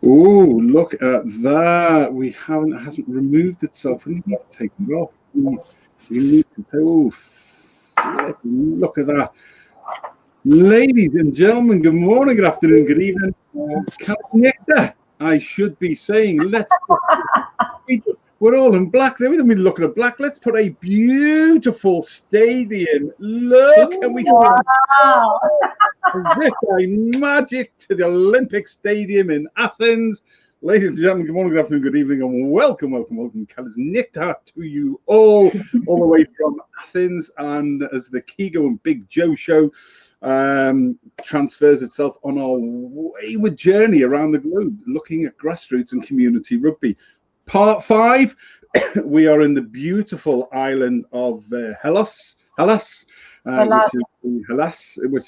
Oh, look at that. It hasn't removed itself. We need to take it off. We need to look at that. Ladies and gentlemen, good morning, good afternoon, good evening. I should be saying, we're all in black. We're looking at black. Let's put a beautiful stadium. Look, and we this magic to the Olympic Stadium in Athens. Ladies and gentlemen, good morning, good afternoon, good evening, and welcome, Kalaznikta to you all the way from Athens. And as the Keego and Big Joe show transfers itself on our wayward journey around the globe, looking at grassroots and community rugby. Part 5, we are in the beautiful island of Hellas, which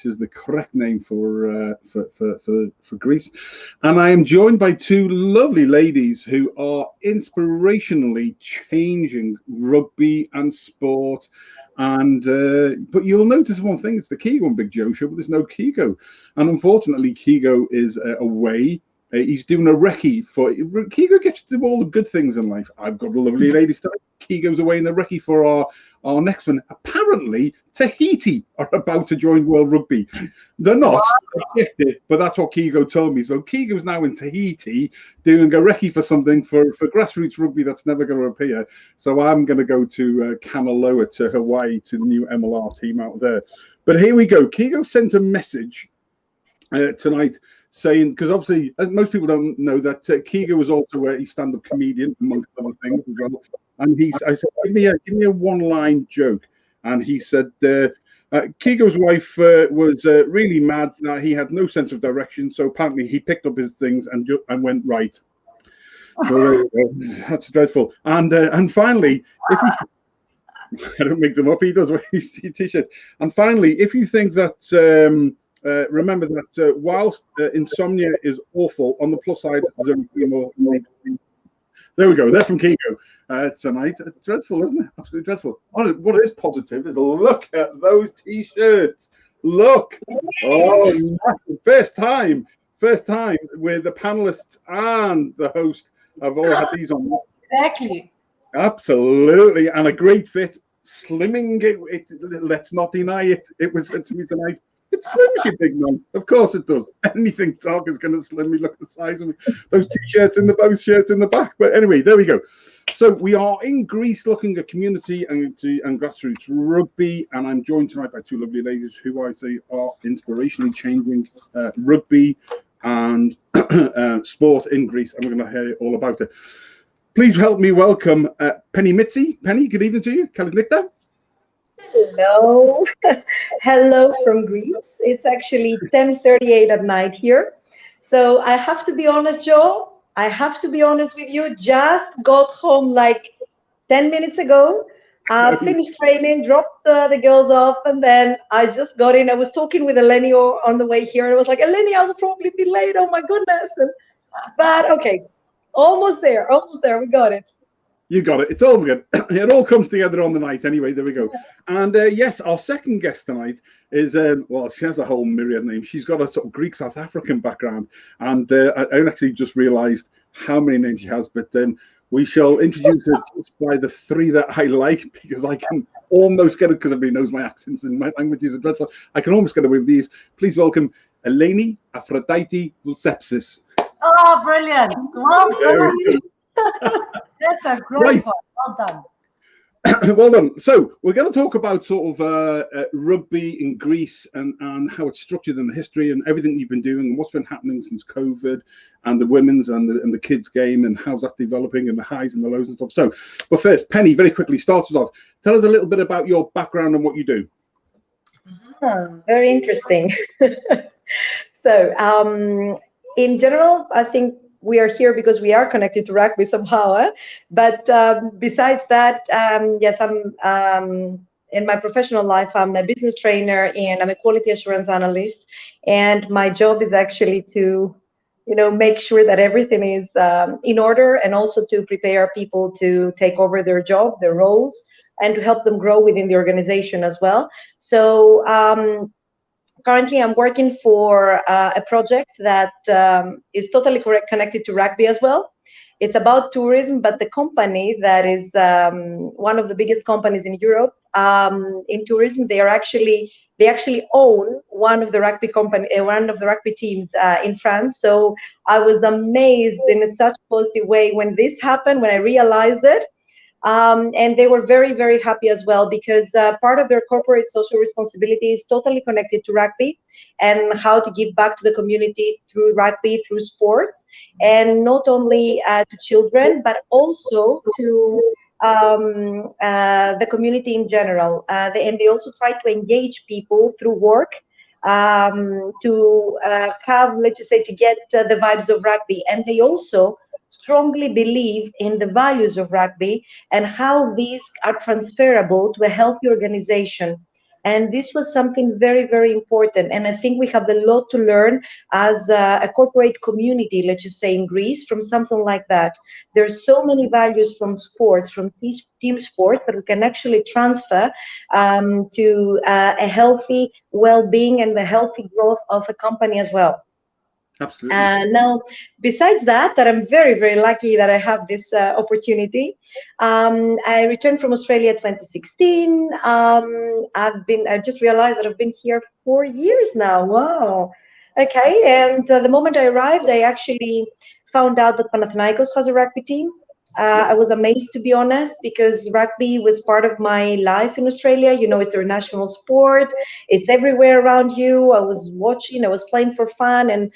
is the correct name for Greece. And I am joined by two lovely ladies who are inspirationally changing rugby and sport. And but you'll notice one thing: it's the Keego and Big Joe show, but there's no Keego. And unfortunately, Keego is away. He's doing a recce for Keego. Gets to do all the good things in life. I've got a lovely lady style. Keego's away in the recce for our next one. Apparently, Tahiti are about to join World Rugby. They're not, but that's what Keego told me. So Keego's now in Tahiti doing a recce for something for grassroots rugby that's never going to appear. So I'm going to go to Kanaloa, to Hawaii, to the new MLR team out there. But here we go. Keego sent a message tonight, saying, because obviously most people don't know that Keego was also a stand-up comedian amongst other things as well. And I said, give me a one-line joke, and he said Keego's wife was really mad that he had no sense of direction, so apparently he picked up his things and went right. So that's dreadful. And finally, if he, I don't make them up, he does wear his t-shirt. And finally, if you think that. Remember that whilst insomnia is awful, on the plus side, there we go. They're from Keego tonight. Dreadful, isn't it? Absolutely dreadful. What is positive is look at those t-shirts. Look. Oh, first time where the panelists and the host have all had these on. Exactly. Absolutely. And a great fit. Slimming it. Let's not deny it. It was said to me tonight. It slims you, big man. Of course it does. Anything talk is going to slim me. Look at the size of me. Those t-shirts in both shirts in the back. But anyway, there we go. So we are in Greece looking at community and grassroots rugby. And I'm joined tonight by two lovely ladies who I say are inspirationally changing rugby and sport in Greece. And we're going to hear all about it. Please help me welcome Penny Mitzi. Penny, good evening to you. Kalaznikta. Hello. Hello from Greece. It's actually 10:38 at night here. So I have to be honest, Joe. I have to be honest with you. Just got home like 10 minutes ago. Finished training, dropped the girls off, and then I just got in. I was talking with Eleni on the way here. I was like, Eleni, I will probably be late. Oh my goodness. But okay, almost there. We got it. You got it. It's all good. It all comes together on the night anyway. There we go. And yes, our second guest tonight is, well, she has a whole myriad name. She's got a sort of Greek South African background. And I actually just realized how many names she has. But we shall introduce her just by the three that I like, because I can almost get it, because everybody knows my accents and my languages are dreadful. I can almost get away with these. Please welcome Eleni Aphrodite Vulsepsis. Oh, brilliant. Well done. That's a great one. Well done. Well done. So we're going to talk about sort of rugby in Greece and how it's structured in the history and everything you've been doing and what's been happening since COVID and the women's and the kids game and how's that developing and the highs and the lows and stuff. So, but first, Penny, very quickly, start us off. Tell us a little bit about your background and what you do. Very interesting. So, in general, I think we are here because we are connected to rugby somehow. But besides that, yes, I'm in my professional life, I'm a business trainer and I'm a quality assurance analyst. And my job is actually to, make sure that everything is in order, and also to prepare people to take over their job, their roles, and to help them grow within the organization as well. So currently I'm working for a project that is totally connected to rugby as well. It's about tourism, but the company that is one of the biggest companies in Europe in tourism, they actually own one of the rugby teams in France. So I was amazed in such a positive way when this happened, when I realized it. And they were very, very happy as well, because part of their corporate social responsibility is totally connected to rugby and how to give back to the community through rugby, through sports, and not only to children, but also to the community in general. And they also try to engage people through work to have, let's just say, to get the vibes of rugby. And they also strongly believe in the values of rugby and how these are transferable to a healthy organization. And this was something very, very important. And I think we have a lot to learn as a corporate community, let's just say in Greece, from something like that. There's so many values from sports, from team sports, that we can actually transfer to a healthy well-being and the healthy growth of a company as well. Absolutely. Now, besides that I'm very, very lucky that I have this opportunity. I returned from Australia 2016. I just realized that I've been here 4 years now. Wow. Okay. And the moment I arrived, I actually found out that Panathinaikos has a rugby team. I was amazed, to be honest, because rugby was part of my life in Australia. You know, it's a national sport. It's everywhere around you. I was watching, I was playing for fun, and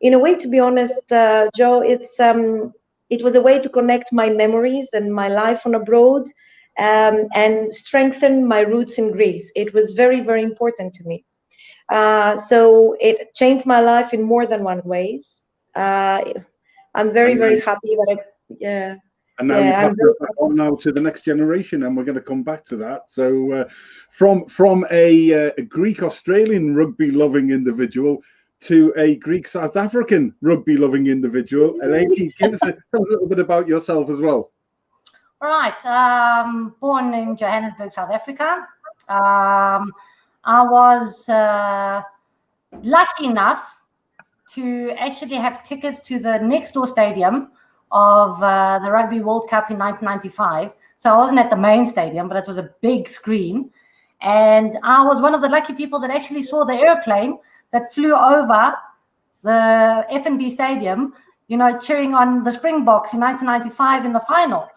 in a way, to be honest, Joe, it was a way to connect my memories and my life on abroad, and strengthen my roots in Greece. It was very, very important to me. So it changed my life in more than one ways. I'm very, very happy that yeah. And now you pass it on now to the next generation, and we're going to come back to that. So from a Greek Australian rugby loving individual to a Greek South African rugby loving individual, Eleni, tell us a little bit about yourself as well. All right. Born in Johannesburg, South Africa. I was lucky enough to actually have tickets to the next door stadium of the Rugby World Cup in 1995. So I wasn't at the main stadium, but it was a big screen. And I was one of the lucky people that actually saw the airplane that flew over the F&B stadium, you know, cheering on the Springboks in 1995 in the final.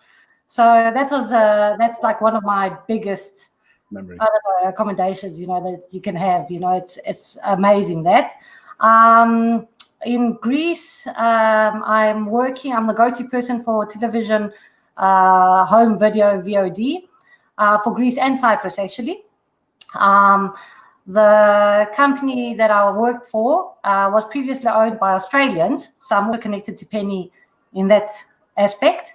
So that was that's like one of my biggest memory accommodations, you know, that you can have. You know, it's amazing that. In Greece, I'm the go-to person for television, home video, VOD, for Greece and Cyprus, actually. The company that I worked for was previously owned by Australians, so I'm also connected to Penny in that aspect,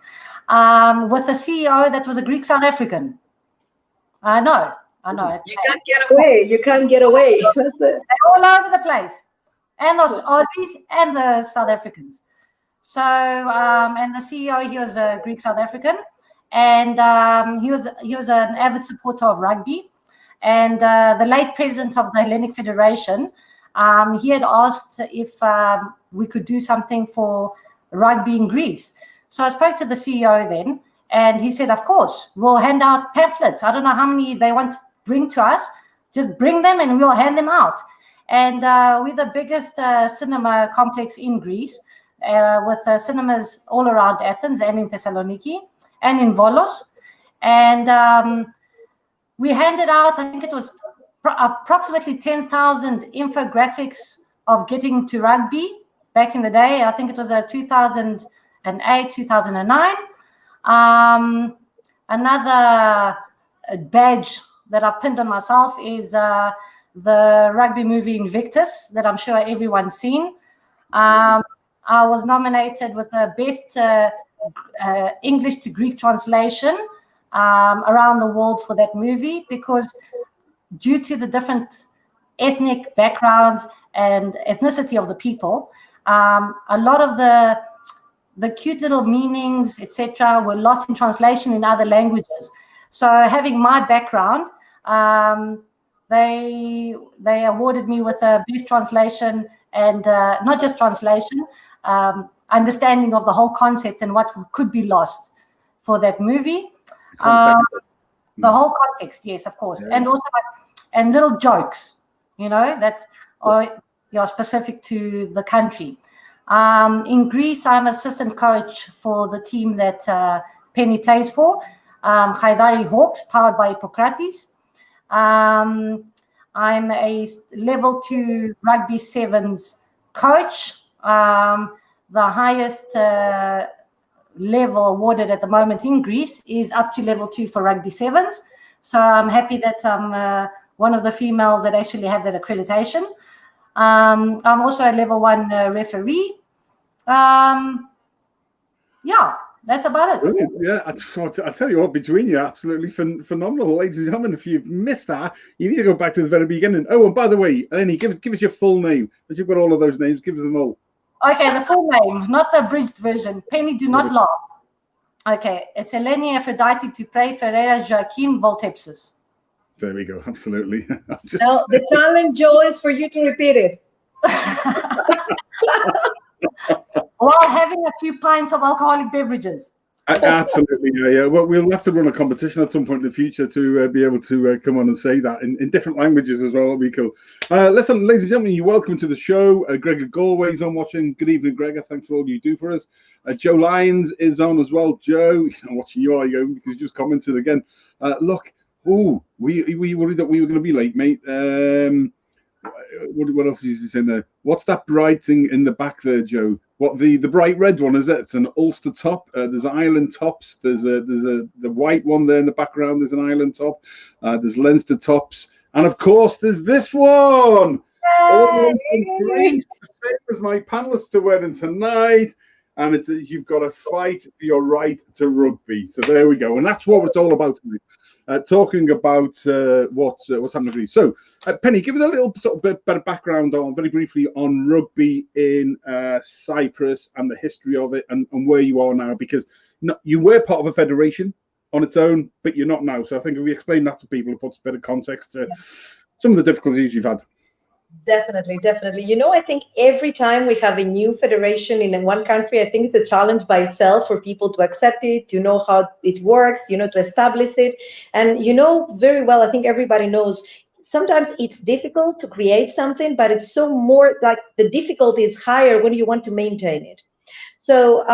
with a CEO that was a Greek South African. I know. You can't get away. You can't get away. That's it. They're all over the place, and the Aussies and the South Africans. So, and the CEO, he was a Greek South African, and he was an avid supporter of rugby. And the late president of the Hellenic Federation, he had asked if we could do something for rugby in Greece. So I spoke to the CEO then, and he said, of course, we'll hand out pamphlets. I don't know how many they want to bring to us. Just bring them and we'll hand them out. And we're the biggest cinema complex in Greece, with cinemas all around Athens and in Thessaloniki and in Volos. And we handed out, I think it was approximately 10,000 infographics of getting to rugby back in the day. I think it was 2008, 2009. Another badge that I've pinned on myself is the rugby movie Invictus that I'm sure everyone's seen. I was nominated with the best English to Greek translation around the world for that movie, because due to the different ethnic backgrounds and ethnicity of the people, a lot of the cute little meanings, etc., were lost in translation in other languages. So having my background they awarded me with a best translation, and not just translation, understanding of the whole concept and what could be lost for that movie. The whole context, yes, of course, and also and little jokes, that are specific to the country. In Greece, I'm assistant coach for the team that Penny plays for, Haidari Hawks, powered by Hippocrates. I'm a level 2 rugby sevens coach. The highest level awarded at the moment in Greece is up to level 2 for rugby sevens. So I'm happy that I'm one of the females that actually have that accreditation. I'm also a level 1 referee. That's about it. Brilliant. Yeah, I tell you what, between you, absolutely phenomenal. Ladies and gentlemen, if you've missed that, you need to go back to the very beginning. Oh, and by the way, Eleni, give us your full name. But you've got all of those names, give us them all. Okay, the full name, not the abridged version. Penny, do not laugh. Okay, it's Eleni Aphrodite Dupre Ferreira Joaquim Voltepsis. There we go, absolutely. No, the challenge, Joe, is for you to repeat it. While having a few pints of alcoholic beverages. Absolutely, yeah. Well, we'll have to run a competition at some point in the future to be able to come on and say that in different languages as well. That'll be cool. Listen, ladies and gentlemen, you're welcome to the show. Gregor Galway's on watching. Good evening, Gregor. Thanks for all you do for us. Joe Lyons is on as well. Joe, watching you, because you just commented again. Look, we worried that we were going to be late, mate. What else is he saying there? What's that bright thing in the back there, Joe? What the bright red one is it? It's an Ulster top. There's Ireland tops. There's the white one there in the background. There's an Ireland top. There's Leinster tops, and of course there's this one. All in Greece, the same as my panelists are wearing tonight. And you've got to fight for your right to rugby. So there we go, and that's what it's all about tonight. Talking about what's happening in Greece. So, Penny, give us a little sort of bit of background on, very briefly, on rugby in Cyprus and the history of it and where you are now, because you were part of a federation on its own, but you're not now. So I think if we explain that to people, it puts a bit of context to some of the difficulties you've had. Definitely. I think every time we have a new federation in one country, I think it's a challenge by itself for people to accept it, to know how it works, to establish it. And very well, I think everybody knows, sometimes it's difficult to create something, but it's so more like the difficulty is higher when you want to maintain it. So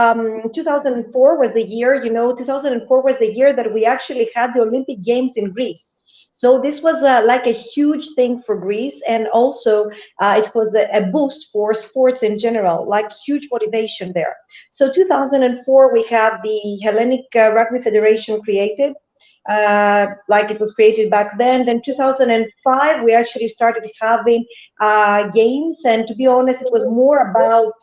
2004 was the year, 2004 was the year that we actually had the Olympic Games in Greece. So this was like a huge thing for Greece, and also it was a boost for sports in general, like huge motivation there. So 2004, we had the Hellenic Rugby Federation created, like it was created back then. Then 2005, we actually started having games, and to be honest, it was more about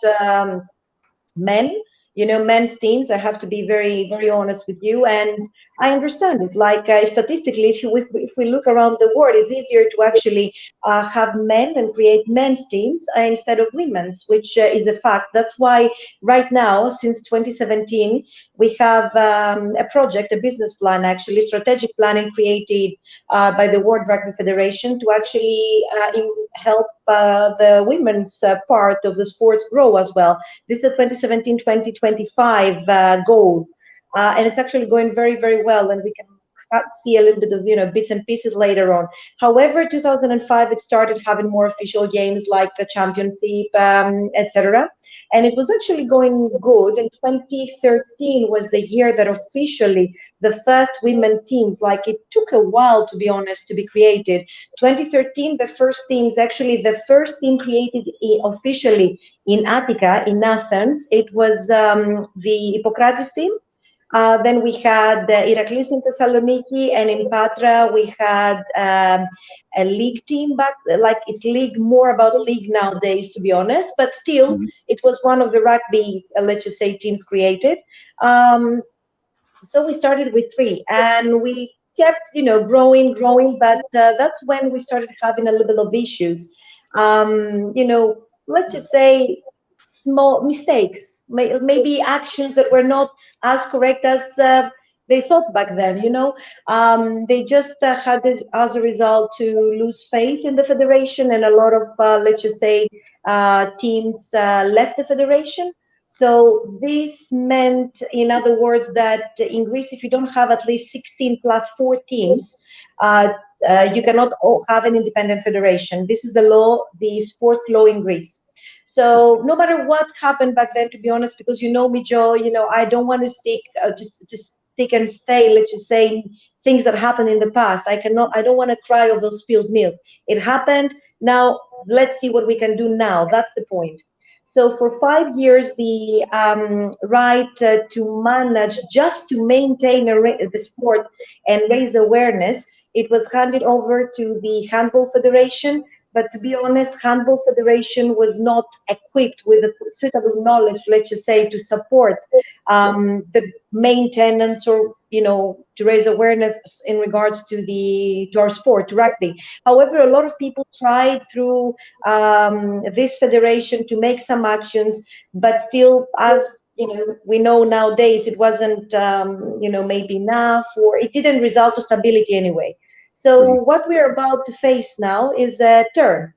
men. Men's teams. I have to be very, very honest with you, and I understand it. Like statistically, if we look around the world, it's easier to actually have men and create men's teams instead of women's, which is a fact. That's why right now, since 2017, we have a project, a business plan, actually strategic planning created by the World Rugby Federation to actually help the women's part of the sports grow as well. This is a 2017-2025 goal, and it's actually going very, very well, and we can see a little bit of bits and pieces later on. However, 2005 it started having more official games like the championship, etc., and it was actually going good. And 2013 was the year that officially the first women teams, like it took a while, to be honest, to be created. 2013, the first teams, actually the first team created officially in Attica, in Athens, it was the Hippocrates team. Then we had Iraklis in Thessaloniki, and in Patra we had a league team back, like it's league, more about league nowadays, to be honest, but still it was one of the rugby, let's just say, teams created. So we started with 3, and we kept, growing, but that's when we started having a little bit of issues. Let's just say small mistakes, maybe actions that were not as correct as they thought back then, you know. They just had this as a result to lose faith in the federation, and a lot of, let's just say, teams left the federation. So this meant, in other words, that in Greece, if you don't have at least 16 plus 4 teams, you cannot have an independent federation. This is the law, the sports law in Greece. So no matter what happened back then, to be honest, because you know me, Joe, you know, I don't want to stick, just stick and stay, let's just say, things that happened in the past. I don't want to cry over spilled milk. It happened. Now let's see what we can do now. That's the point. So for 5 years, the right to manage, just to maintain the sport and raise awareness, it was handed over to the Handball Federation. But to be honest, Handball Federation was not equipped with the suitable knowledge, let's just say, to support the maintenance, or, you know, to raise awareness in regards to our sport, to rugby. However, a lot of people tried through this federation to make some actions, but still, as you know, we know nowadays, it wasn't, you know, maybe enough, or it didn't result to stability anyway. So what we're about to face now is a turn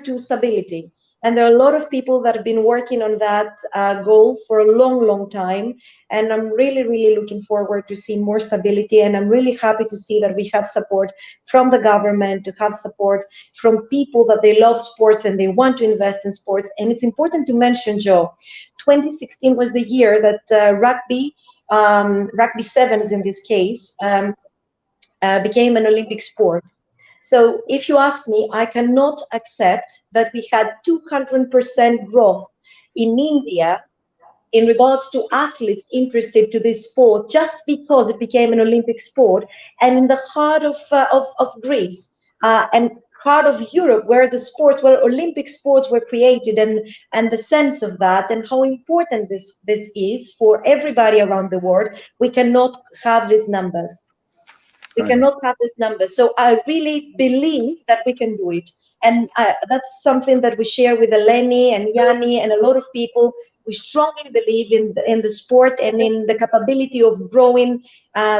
to stability. And there are a lot of people that have been working on that goal for a long, long time. And I'm really, really looking forward to see more stability. And I'm really happy to see that we have support from the government, to have support from people that they love sports and they want to invest in sports. And it's important to mention, Joe, 2016 was the year that rugby sevens in this case, became an Olympic sport. So if you ask me, I cannot accept that we had 200% growth in India in regards to athletes interested to this sport just because it became an Olympic sport, and in the heart of Greece and heart of Europe, where Olympic sports were created, and the sense of that and how important this is for everybody around the world, we cannot have these numbers. We cannot have this number. So I really believe that we can do it. And that's something that we share with Eleni and Yanni and a lot of people. We strongly believe in the sport and in the capability of growing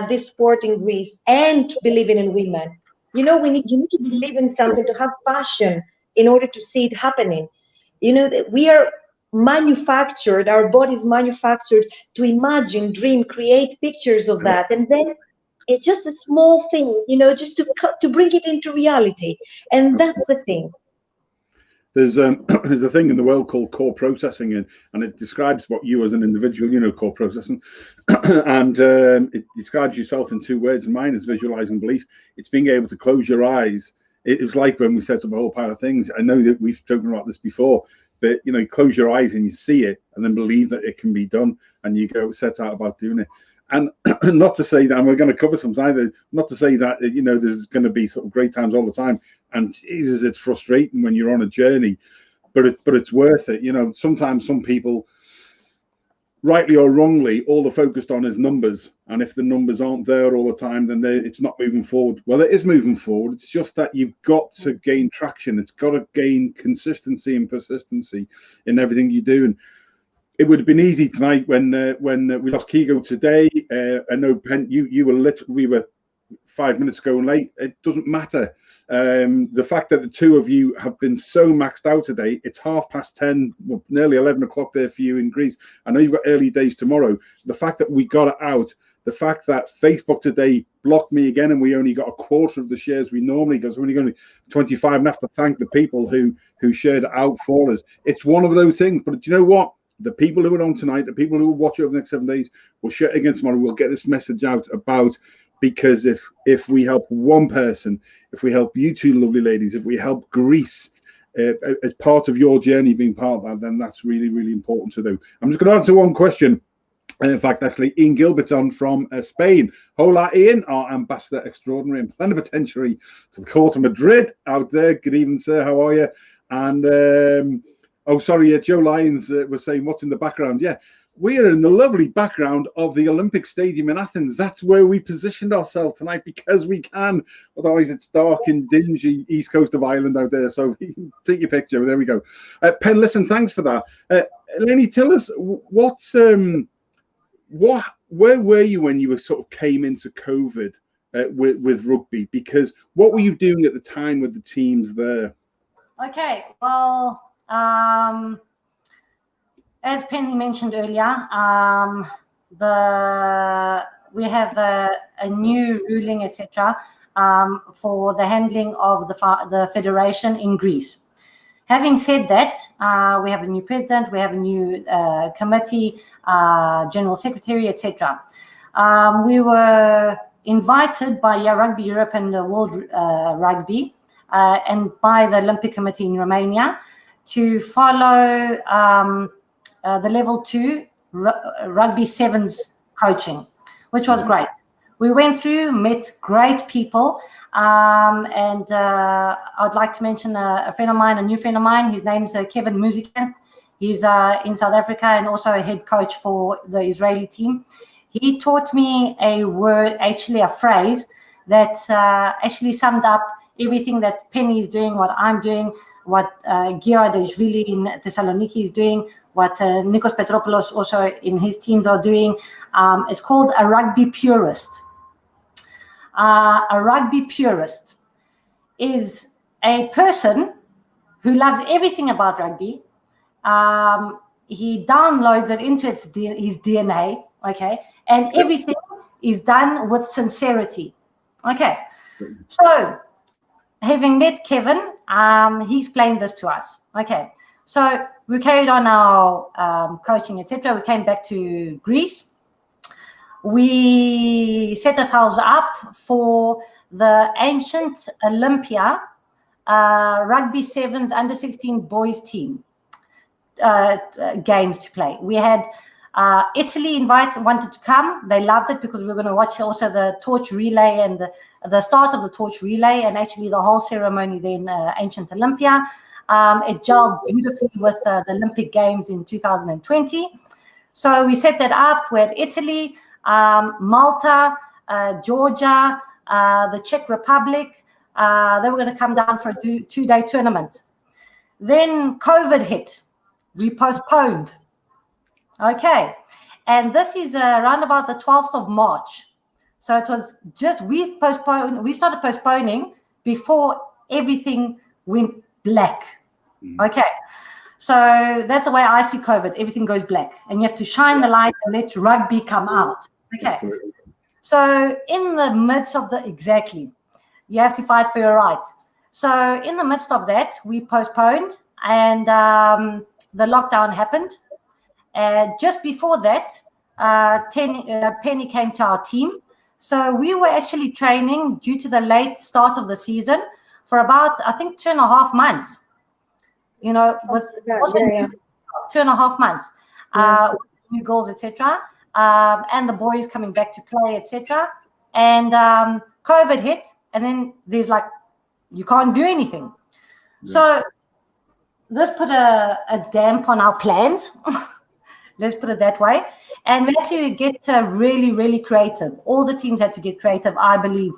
this sport in Greece, and believing in women. You know, you need to believe in something, to have passion in order to see it happening. You know, we are manufactured, our bodies manufactured to imagine, dream, create pictures of that. And then it's just a small thing, you know, just to bring it into reality. And that's the thing. There's a thing in the world called core processing, and it describes what you as an individual, you know, core processing, and it describes yourself in 2 words. And mine is visualizing belief. It's being able to close your eyes. It was like when we set up a whole pile of things. I know that we've spoken about this before, but you know, you close your eyes and you see it, and then believe that it can be done, and you go set out about doing it. And not to say that, and we're going to cover some either, not to say that, you know, there's going to be sort of great times all the time, and Jesus, it's frustrating when you're on a journey, but it's worth it. You know, sometimes some people, rightly or wrongly, all they're focused on is numbers, and if the numbers aren't there all the time, then it's not moving forward. Well, it is moving forward. It's just that you've got to gain traction. It's got to gain consistency and persistency in everything you do. And it would have been easy tonight when we lost Keego today. I know, Pen, we were 5 minutes ago late. It doesn't matter. The fact that the two of you have been so maxed out today, it's 10:30, well, nearly 11 o'clock there for you in Greece. I know you've got early days tomorrow. The fact that we got it out, the fact that Facebook today blocked me again, and we only got a quarter of the shares we normally get, so we're only going to 25, and have to thank the people who shared it out for us. It's one of those things. But do you know what? The people who are on tonight, the people who will watch it over the next 7 days, will share it again tomorrow. We'll get this message out about, because if we help one person, if we help you two lovely ladies, if we help Greece as part of your journey, being part of that, then that's really, really important to do. I'm just going to answer one question. In fact, actually, Ian Gilbert's on from Spain. Hola, Ian, our ambassador extraordinary and plenipotentiary to the court of Madrid out there. Good evening, sir. How are you? And oh, sorry, Joe Lyons was saying, what's in the background? Yeah, we are in the lovely background of the Olympic Stadium in Athens. That's where we positioned ourselves tonight, because we can. Otherwise, it's dark and dingy east coast of Ireland out there. So take your picture. There we go. Pen, listen, thanks for that. Eleni, tell us, what where were you when you were sort of came into COVID with rugby? Because what were you doing at the time with the teams there? Okay, well, as Penny mentioned earlier, we have a new ruling, etc., for the handling of the federation in Greece. Having said that, we have a new president, we have a new committee, general secretary, etc. We were invited by Rugby Europe and the World Rugby and by the Olympic Committee in Romania to follow the level 2 rugby sevens coaching, which was great. We went through, met great people, and I'd like to mention a friend of mine, a new friend of mine. His name's Kevin Muzikanth. He's in South Africa and also a head coach for the Israeli team. He taught me a word, actually a phrase, that actually summed up everything that Penny is doing, what I'm doing, what Giradashvili in Thessaloniki is doing, what Nikos Petropoulos also in his teams are doing. It's called a rugby purist. A rugby purist is a person who loves everything about rugby. He downloads it into his DNA, okay? And everything is done with sincerity, okay? So, having met Kevin, he explained this to us, okay? So, we carried on our coaching, etc. We came back to Greece. We set ourselves up for the ancient Olympia rugby sevens under 16 boys team games to play. We had Italy wanted to come. They loved it because we were going to watch also the torch relay and the start of the torch relay and actually the whole ceremony there in ancient Olympia. It gelled beautifully with the Olympic Games in 2020. So we set that up. We had Italy, Malta, Georgia, the Czech Republic. They were going to come down for a two-day tournament. Then COVID hit. We postponed. Okay. And this is around about the 12th of March. So it was just, we started postponing before everything went black. Okay. So that's the way I see COVID. Everything goes black and you have to shine the light and let rugby come out. Okay. Absolutely. So in the midst of you have to fight for your rights. So in the midst of that, we postponed and the lockdown happened. Just before that, Penny came to our team. So we were actually training due to the late start of the season for about, I think, 2.5 months. You know, with 2.5 months, new goals, etc. And the boys coming back to play, etc. And COVID hit, and then there's like, you can't do anything. Yeah. So this put a damp on our plans. Let's put it that way. And we had to get really, really creative. All the teams had to get creative, I believe.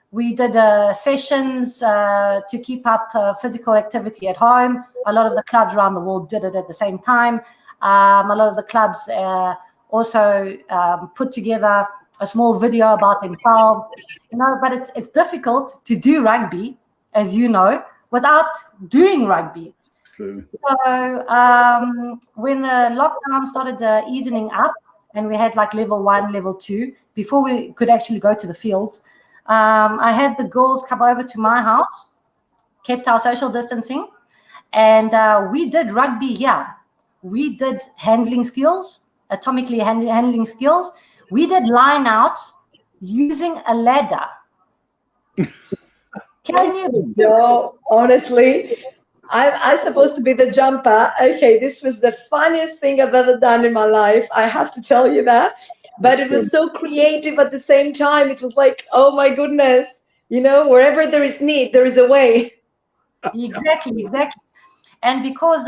We did sessions to keep up physical activity at home. A lot of the clubs around the world did it at the same time. A lot of the clubs also put together a small video about themselves. You know, but it's difficult to do rugby, as you know, without doing rugby. True. So when the lockdown started easing up, and we had like level 1, level 2, before we could actually go to the fields, I had the girls come over to my house, kept our social distancing, and we did rugby here. We did handling skills, atomically handling skills. We did line outs using a ladder. Can you? No, honestly, I'm supposed to be the jumper. Okay, this was the funniest thing I've ever done in my life. I have to tell you that. But it was so creative at the same time. It was like, oh my goodness, you know, wherever there is need, there is a way. Exactly. And because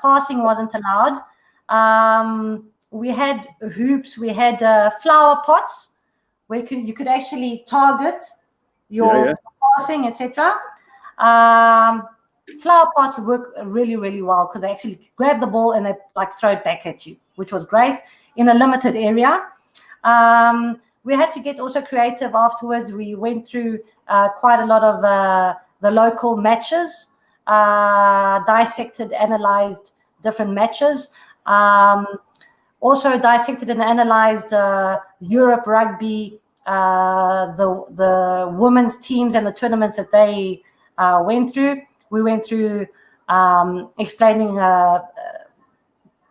passing wasn't allowed, we had hoops, we had flower pots where you could actually target your passing, etc. Flower pots work really, really well because they actually grab the ball and they like throw it back at you. which was great, in a limited area. We had to get also creative afterwards. We went through quite a lot of the local matches, dissected, analyzed different matches, also dissected and analyzed Europe rugby, the women's teams and the tournaments that they went through. We went through explaining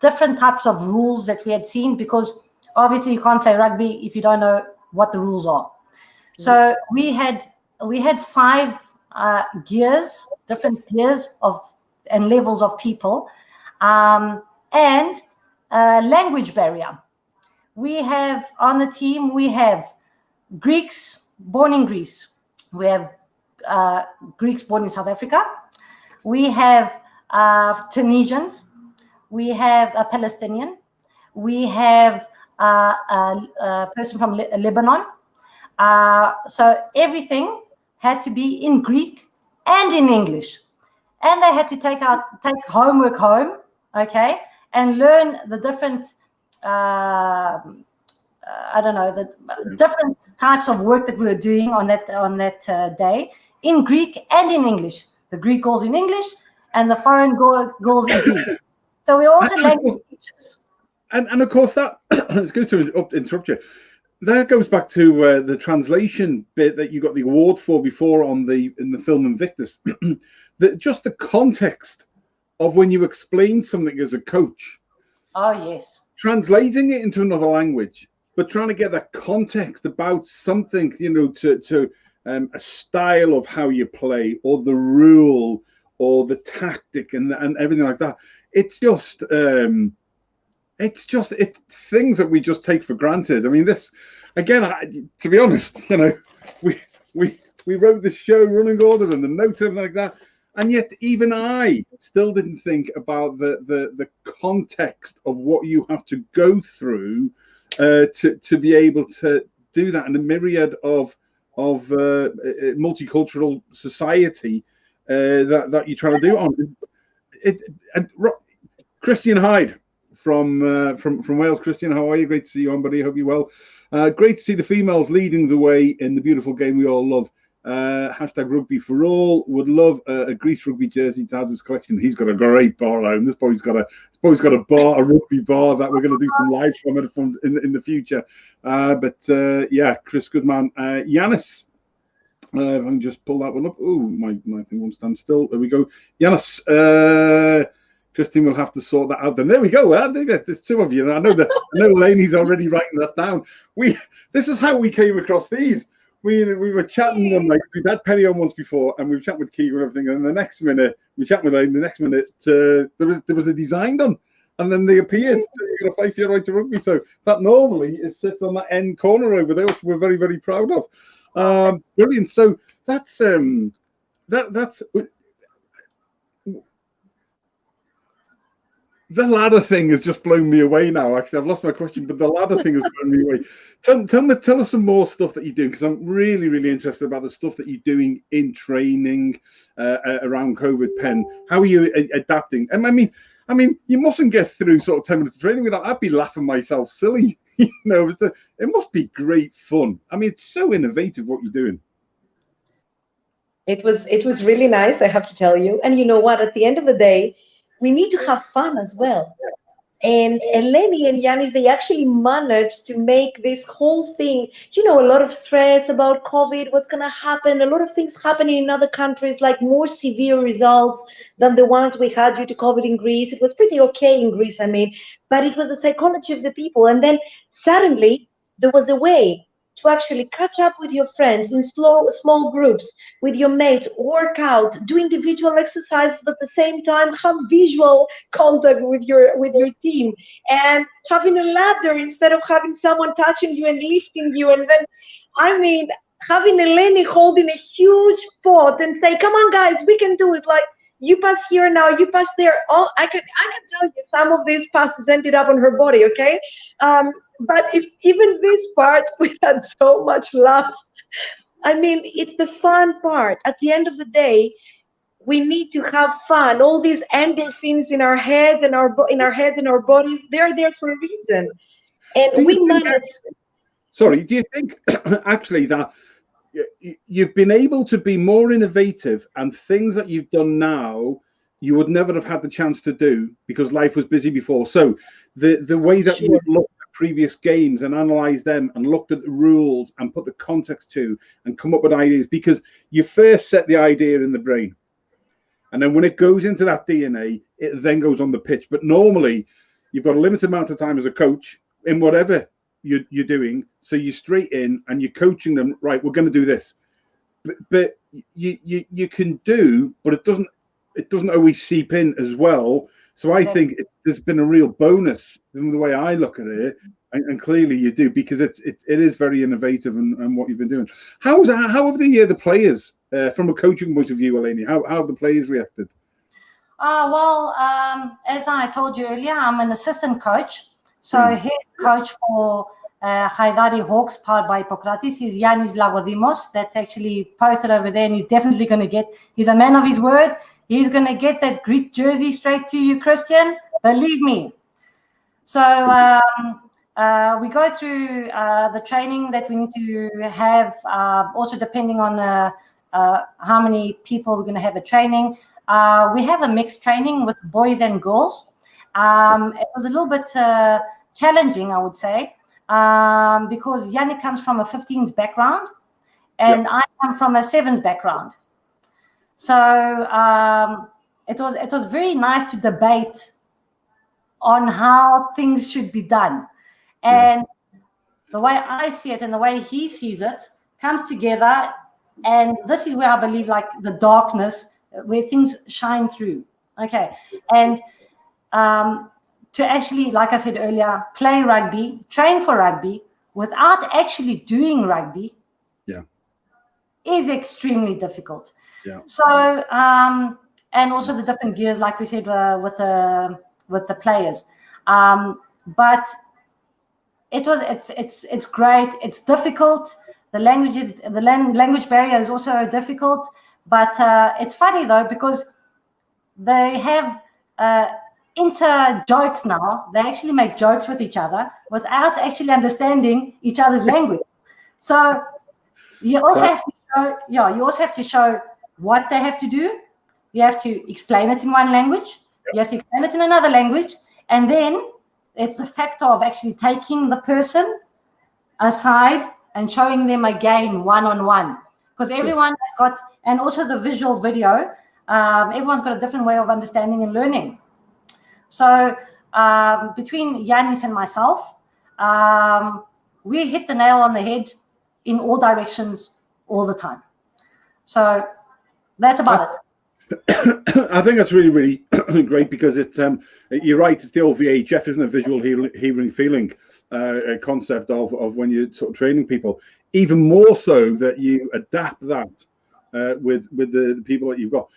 different types of rules that we had seen, because obviously you can't play rugby if you don't know what the rules are. So we had 5 gears, different gears and levels of people, and language barrier. We have on the team, we have Greeks born in Greece. We have Greeks born in South Africa. We have Tunisians. We have a Palestinian. We have a person from Lebanon. So everything had to be in Greek and in English. And they had to take homework home, okay, and learn the different, the different types of work that we were doing on that day in Greek and in English. The Greek girls in English and the foreign girls in Greek. So we also language teachers. And of course that it's good to interrupt you. That goes back to the translation bit that you got the award for before in the film Invictus. Just the context of when you explain something as a coach. Oh yes. Translating it into another language, but trying to get that context about something, to a style of how you play, or the rule, or the tactic, and everything like that. It's just things that we just take for granted. I mean, this again, to be honest, we wrote the show running order and the notes and everything like that, and yet even I still didn't think about the context of what you have to go through to be able to do that, and the myriad of multicultural society that you're trying to do on it. And Christian Hyde from Wales. Christian, how are you? Great to see you on, buddy. Hope you're well. Great to see the females leading the way in the beautiful game we all love. Hashtag rugby for all. Would love a Greece rugby jersey to add to his collection. He's got a great bar at home. This boy's got a rugby bar that we're going to do some live from it in the future. Yeah, Chris, good man. Yanis, if I can just pull that one up. Oh, my thing won't stand still. There we go. Yanis, Christine will have to sort that out. Then there we go. There's 2 of you. I know Lainey's already writing that down. This is how we came across these. We were chatting one night. We'd had Penny on once before, and we were chatting with Keego and everything. And the next minute, we chatted with Lainey. The next minute, there was a design done, and then they appeared. So you got a 5-year right to rugby. So that normally sits on that end corner over there, which we're very, very proud of. Brilliant. So that's the ladder thing has just blown me away now. Actually, I've lost my question, but the ladder thing has blown me away. Tell us some more stuff that you're doing, because I'm really, really interested about the stuff that you're doing in training around COVID pen. How are you adapting? And I mean, you mustn't get through sort of 10 minutes of training without. I'd be laughing myself silly. It must be great fun. I mean, it's so innovative what you're doing. It was really nice, I have to tell you. And you know what? At the end of the day, we need to have fun as well. And Eleni and Yanis, they actually managed to make this whole thing, a lot of stress about COVID, what's going to happen, a lot of things happening in other countries, like more severe results than the ones we had due to COVID in Greece. It was pretty okay in Greece, but it was the psychology of the people. And then suddenly there was a way to actually catch up with your friends in small groups, with your mates, work out, do individual exercises, but at the same time have visual contact with your team, and having a ladder instead of having someone touching you and lifting you. And then, having Eleni holding a huge pot and say, "Come on, guys, we can do it." Like, you pass here now, you pass there. Oh, I can tell you some of these passes ended up on her body, okay? But even this part, we had so much laugh. It's the fun part. At the end of the day, We need to have fun. All these endorphins in our heads and our bodies, they're there for a reason. And we manage. Sorry, do you think actually that you've been able to be more innovative, and things that you've done now you would never have had the chance to do because life was busy before? So the way that you looked at previous games and analysed them and looked at the rules and put the context to and come up with ideas, because you first set the idea in the brain, and then when it goes into that DNA, it then goes on the pitch. But normally you've got a limited amount of time as a coach in whatever you're doing, so you're straight in and you're coaching them, right, we're going to do this, but you can do, but it doesn't always seep in as well. So I think there's been a real bonus in the way I look at it, and clearly you do, because it is very innovative and what you've been doing. How have the players, from a coaching point of view, Eleni, how have the players reacted? As I told you earlier, I'm an assistant coach. So head coach for Haidari Hawks, powered by Hippocrates, is Yannis Lagodimos. That's actually posted over there, and he's definitely going to get, he's a man of his word. He's going to get that Greek jersey straight to you, Christian. Believe me. So we go through the training that we need to have, also depending on how many people we're going to have a training. We have a mixed training with boys and girls. It was a little bit challenging, I would say, because Yannick comes from a 15s background and I come from a 7s background. So it was very nice to debate on how things should be done. And the way I see it and the way he sees it comes together. And this is where I believe, like, the darkness, where things shine through. Okay. And to actually, like I said earlier, play rugby, train for rugby without actually doing rugby is extremely difficult. Yeah. So, and also the different gears, like we said, with the players. But it's great. It's difficult. The language barrier is also difficult. But it's funny though, because they have inter-jokes now. They actually make jokes with each other without actually understanding each other's language. So you also have to show what they have to do. You have to explain it in one language. You have to explain it in another language. And then it's the factor of actually taking the person aside and showing them again one-on-one. Because everyone has got, and also the visual video, everyone's got a different way of understanding and learning. So between Yannis and myself, we hit the nail on the head in all directions all the time. So that's about it. I think that's really, really great, because it's you're right, it's the old VHF, isn't it? Visual hearing feeling concept of when you're sort of training people. Even more so that you adapt that with the people that you've got.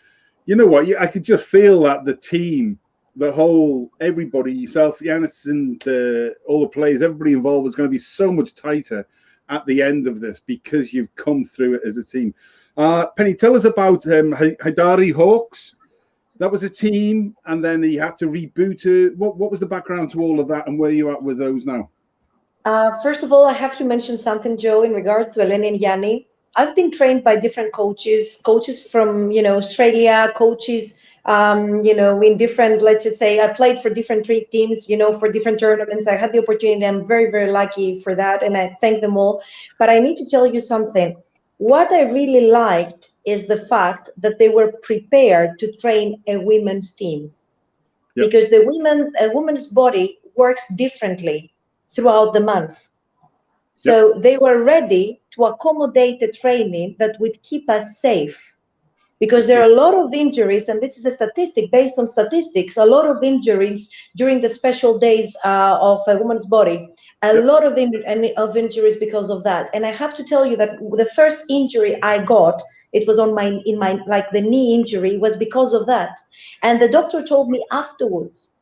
You know what? I could just feel that the team, the whole, everybody, yourself, Yannis, and all the players, everybody involved is going to be so much tighter at the end of this, because you've come through it as a team. Penny, tell us about Haidari Hawks. That was a team, and then you had to reboot it. What was the background to all of that, and where are you at with those now? First of all, I have to mention something, Joe, in regards to Eleni and Yanni. I've been trained by different coaches from, Australia, coaches, in different, let's just say, I played for different teams, for different tournaments. I had the opportunity. I'm very, very lucky for that, and I thank them all. But I need to tell you something. What I really liked is the fact that they were prepared to train a women's team, because a woman's body works differently throughout the month. So they were ready to accommodate a training that would keep us safe, because there are a lot of injuries, and this is a statistic based on statistics, a lot of injuries during the special days of a woman's body, a lot of injuries because of that. And I have to tell you that the first injury I got, it was in my like the knee injury, was because of that. And the doctor told me afterwards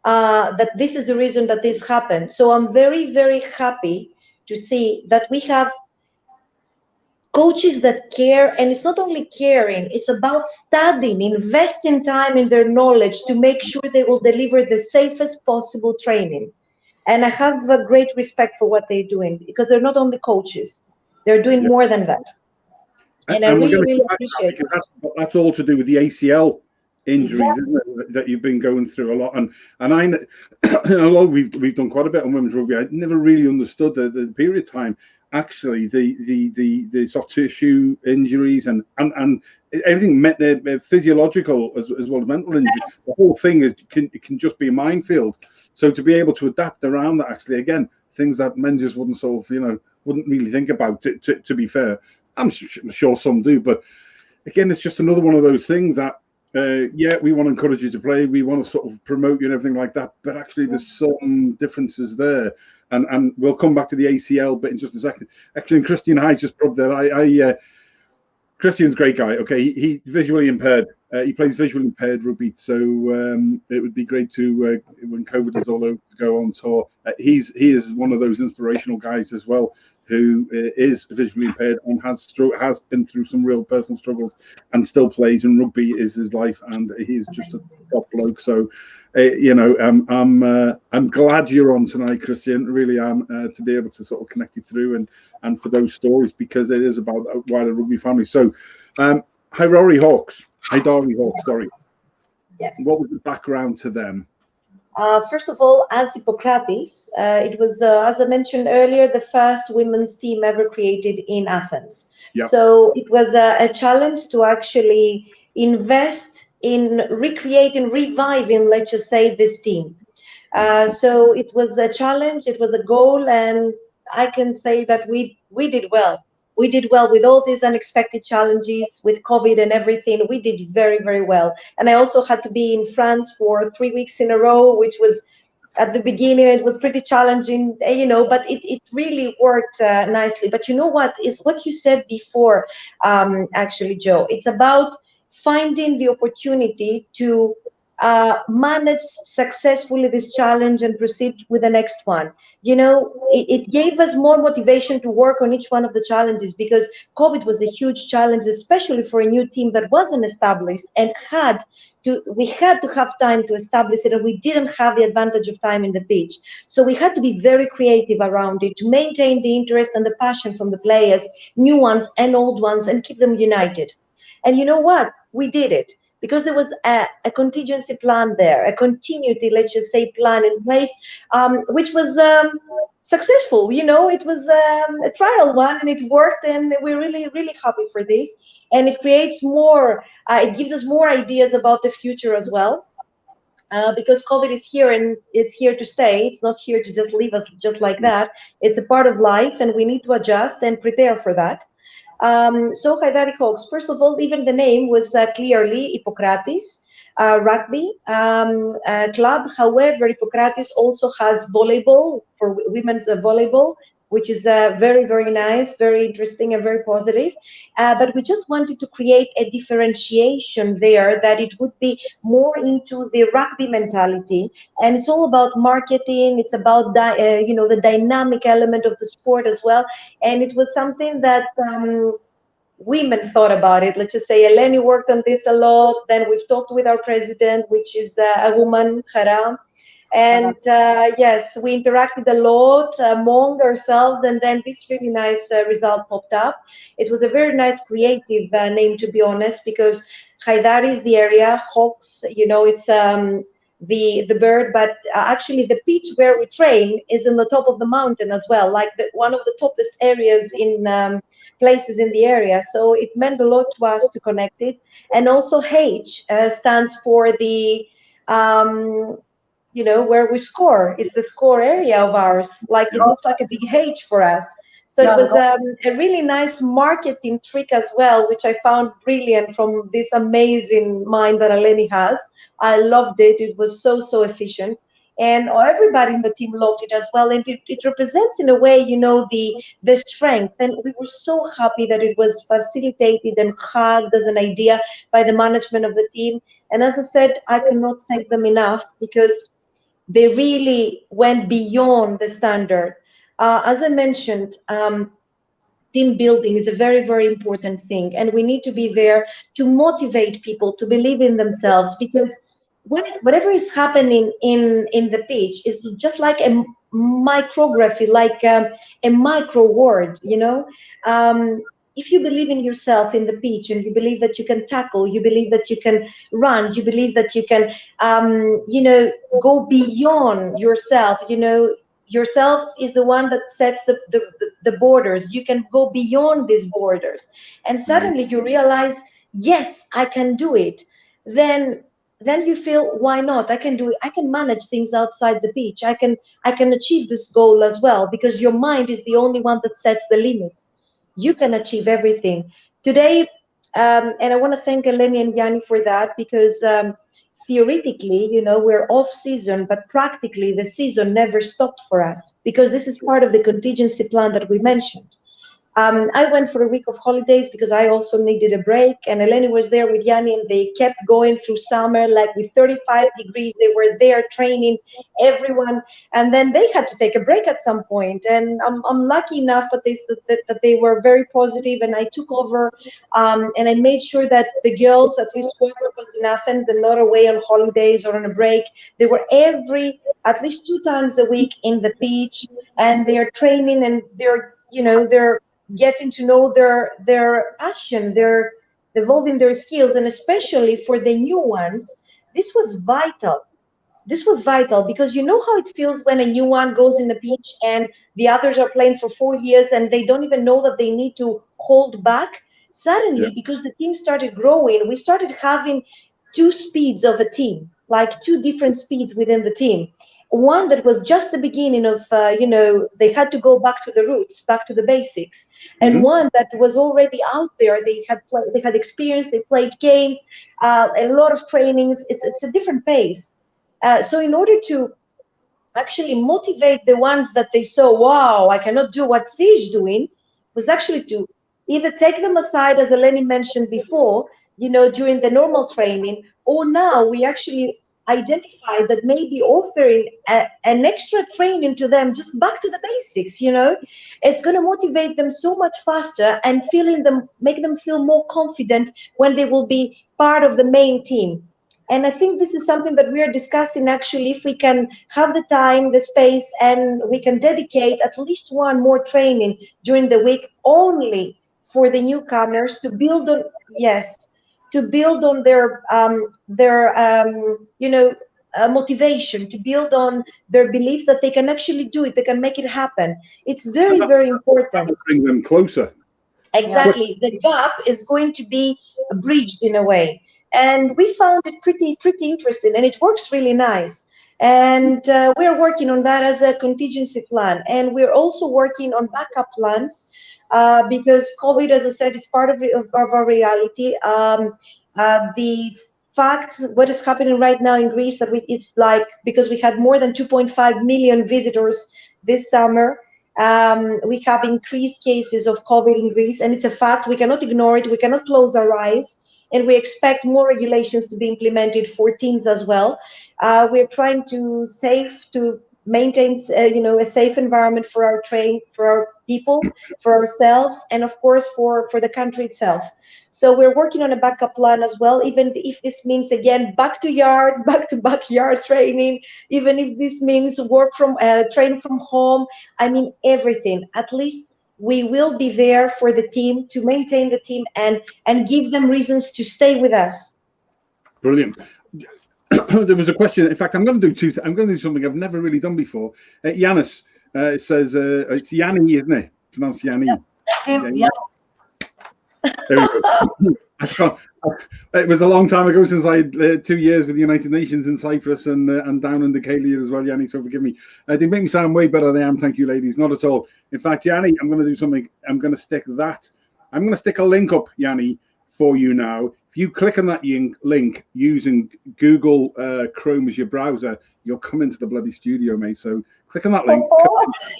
that this is the reason that this happened. So I'm very, very happy to see that we have coaches that care, and it's not only caring, it's about studying, investing time in their knowledge to make sure they will deliver the safest possible training. And I have a great respect for what they're doing, because they're not only coaches, they're doing more than that. And I really, really appreciate it. That's all to do with the ACL injuries, isn't it, that you've been going through a lot. And I although we've done quite a bit on women's rugby, I never really understood the period of time. Actually, the soft tissue injuries and everything physiological as well as mental injury. The whole thing can just be a minefield. So to be able to adapt around that, actually, again, things that men just wouldn't wouldn't really think about. To be fair, I'm sure some do, but again, it's just another one of those things that we want to encourage you to play. We want to sort of promote you and everything like that. But actually, there's some differences there. And we'll come back to the ACL bit in just a second. Actually, Christian Hyde just proved that Christian's a great guy. Okay, he's visually impaired. He plays visually impaired rugby, so it would be great to when COVID is all over to go on tour. He is one of those inspirational guys as well, who is visually impaired and has been through some real personal struggles and still plays, and rugby is his life, and he's just a top bloke. So, I'm glad you're on tonight, Christian. Really am, to be able to sort of connect you through and for those stories, because it is about a wider rugby family. So, Haidari Hawks, sorry. Yes. What was the background to them? First of all, as Hippocrates, it was, as I mentioned earlier, the first women's team ever created in Athens. Yep. So it was a challenge to actually invest in recreating, reviving, let's just say, this team. So it was a challenge, it was a goal, and I can say that we did well. We did well with all these unexpected challenges, with COVID and everything. We did very, very well. And I also had to be in France for 3 weeks in a row, which was, at the beginning, it was pretty challenging, but it really worked nicely. But you know what? Is what you said before, actually, Joe. It's about finding the opportunity to manage successfully this challenge and proceed with the next one. It gave us more motivation to work on each one of the challenges, because COVID was a huge challenge, especially for a new team that wasn't established, and we had to have time to establish it, and we didn't have the advantage of time in the pitch. So we had to be very creative around it to maintain the interest and the passion from the players, new ones and old ones, and keep them united. And you know what? We did it, because there was a contingency plan there, a continuity, let's just say, plan in place, which was successful. It was a trial one, and it worked, and we're really, really happy for this. And it creates more, it gives us more ideas about the future as well, because COVID is here, and it's here to stay. It's not here to just leave us just like that. It's a part of life, and we need to adjust and prepare for that. So Haidari Hawks, first of all, even the name was clearly Hippocrates rugby club. However, Hippocrates also has volleyball, for women's volleyball, which is very, very nice, very interesting, and very positive. But we just wanted to create a differentiation there, that it would be more into the rugby mentality. And it's all about marketing. It's about, the dynamic element of the sport as well. And it was something that women thought about it. Let's just say Eleni worked on this a lot. Then we've talked with our president, which is a woman, Hara. And yes, we interacted a lot among ourselves, and then this really nice result popped up. It was a very nice creative name, to be honest, because Haidari is the area, Hawks, it's the bird, but actually the pitch where we train is on the top of the mountain as well, like one of the toppest areas in places in the area. So it meant a lot to us to connect it. And also H stands for the where we score. It's the score area of ours. Like, it looks like a big H for us. So it was a really nice marketing trick as well, which I found brilliant from this amazing mind that Eleni has. I loved it. It was so, so efficient. And everybody in the team loved it as well. And it represents, in a way, the strength. And we were so happy that it was facilitated and hugged as an idea by the management of the team. And as I said, I cannot thank them enough, because they really went beyond the standard. As I mentioned, team building is a very, very important thing, and we need to be there to motivate people to believe in themselves, because whatever is happening in the pitch is just like a micrography, like a micro word, you know. If you believe in yourself in the pitch, and you believe that you can tackle, you believe that you can run, you believe that you can, you know, go beyond yourself, you know, yourself is the one that sets the borders. You can go beyond these borders, and suddenly you realize, yes, I can do it. Then you feel, why not? I can do it. I can manage things outside the pitch. I can achieve this goal as well, because your mind is the only one that sets the limit. You can achieve everything today. And I want to thank Eleni and Yanni for that, because theoretically, you know, we're off season, but practically the season never stopped for us, because this is part of the contingency plan that we mentioned. I went for a week of holidays because I also needed a break, and Eleni was there with Yanni, and they kept going through summer, like with 35 degrees. They were there training everyone, and then they had to take a break at some point. And I'm lucky enough that they were very positive, and I took over, and I made sure that the girls, at least whoever was in Athens and not away on holidays or on a break, they were at least 2 times a week in the beach, and they are training, and they're getting to know their passion, they're evolving their skills. And especially for the new ones, this was vital. This was vital, because you know how it feels when a new one goes in the pitch and the others are playing for 4 years and they don't even know that they need to hold back. Suddenly, because the team started growing, we started having 2 speeds of a team, like 2 different speeds within the team. One that was just the beginning of, they had to go back to the roots, back to the basics. And one that was already out there. They had experience, they played games, a lot of trainings. It's a different pace. So in order to actually motivate the ones that they saw, wow, I cannot do what C is doing, was actually to either take them aside, as Eleni mentioned before, during the normal training, or now we actually identified that maybe offering an extra training to them, just back to the basics, it's going to motivate them so much faster and make them feel more confident when they will be part of the main team. And I think this is something that we are discussing, actually, if we can have the time, the space, and we can dedicate at least one more training during the week only for the newcomers to build on, their motivation, to build on their belief that they can actually do it, they can make it happen. It's very, very important. Bring them closer. Exactly. The gap is going to be bridged in a way. And we found it pretty interesting, and it works really nice. And we're working on that as a contingency plan. And we're also working on backup plans because COVID, as I said, it's part of our reality. The fact, what is happening right now in Greece, that it's like, because we had more than 2.5 million visitors this summer, we have increased cases of COVID in Greece, and it's a fact. We cannot ignore it. We cannot close our eyes. And we expect more regulations to be implemented for teams as well. We're trying to maintain, a safe environment for our people, for ourselves, and of course for the country itself. So we're working on a backup plan as well, even if this means, again, back to backyard training, even if this means train from home. I mean, everything. At least we will be there for the team, to maintain the team and give them reasons to stay with us. Brilliant. There was a question. In fact, I'm going to do something I've never really done before. Yanis, it says it's Yanni, isn't it? Pronounced Yanni. Yeah. There we go. It was a long time ago since I had 2 years with the United Nations in Cyprus and down in Decatur as well, Yanni, so forgive me. They make me sound way better than I am, thank you, ladies. Not at all. In fact, Yanni, I'm going to do something. I'm going to stick a link up, Yanni, for you now. If you click on that link using Google Chrome as your browser, you'll come into the bloody studio, mate. So click on that link.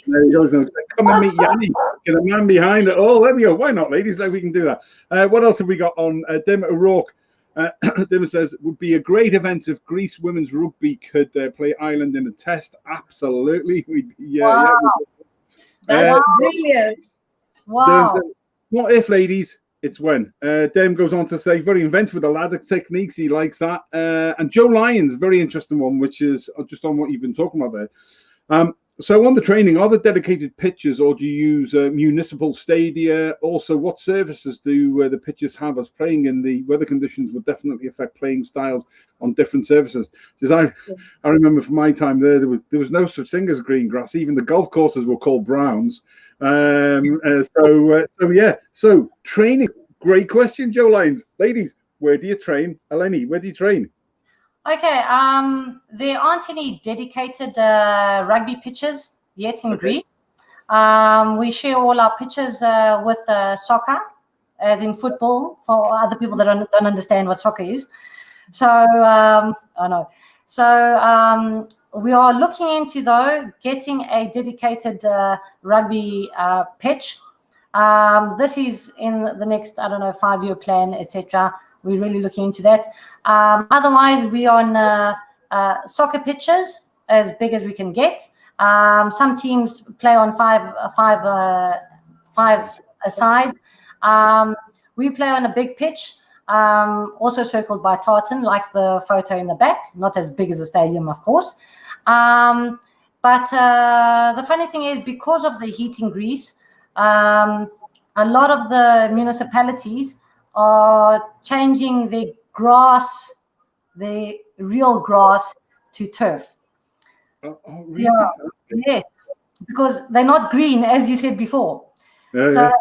There you go. Come and meet Yanni. Get a man behind it. Oh, there we go. Why not, ladies? We can do that. What else have we got on? Dim O'Rourke. Dim says, would be a great event if Greece women's rugby could play Ireland in a test. Absolutely. That's brilliant. Wow. What if, ladies? It's when. Dem goes on to say, very inventive with the ladder techniques. He likes that. And Joe Lyons, very interesting one, which is just on what you've been talking about there. So on the training, are there dedicated pitches, or do you use municipal stadia? Also, what services do the pitches have, as playing in the weather conditions would definitely affect playing styles on different surfaces? Because I remember from my time there was no such thing as green grass. Even the golf courses were called browns. So training. Great question, Joe Lyons. Ladies, where do you train? Eleni, where do you train? Okay, there aren't any dedicated rugby pitches yet in Greece. We share all our pitches with soccer, as in football, for other people that don't understand what soccer is. So, I know. So we are looking into, though, getting a dedicated rugby pitch. This is in the next, 5-year plan, etc. We're really looking into that. Otherwise, we are on soccer pitches as big as we can get. Some teams play on five aside. We play on a big pitch, also circled by tartan, like the photo in the back. Not as big as a stadium, of course. But the funny thing is, because of the heat in Greece, a lot of the municipalities are changing the grass, the real grass, to turf. Really? Yeah, yes, because they're not green, as you said before. Yeah.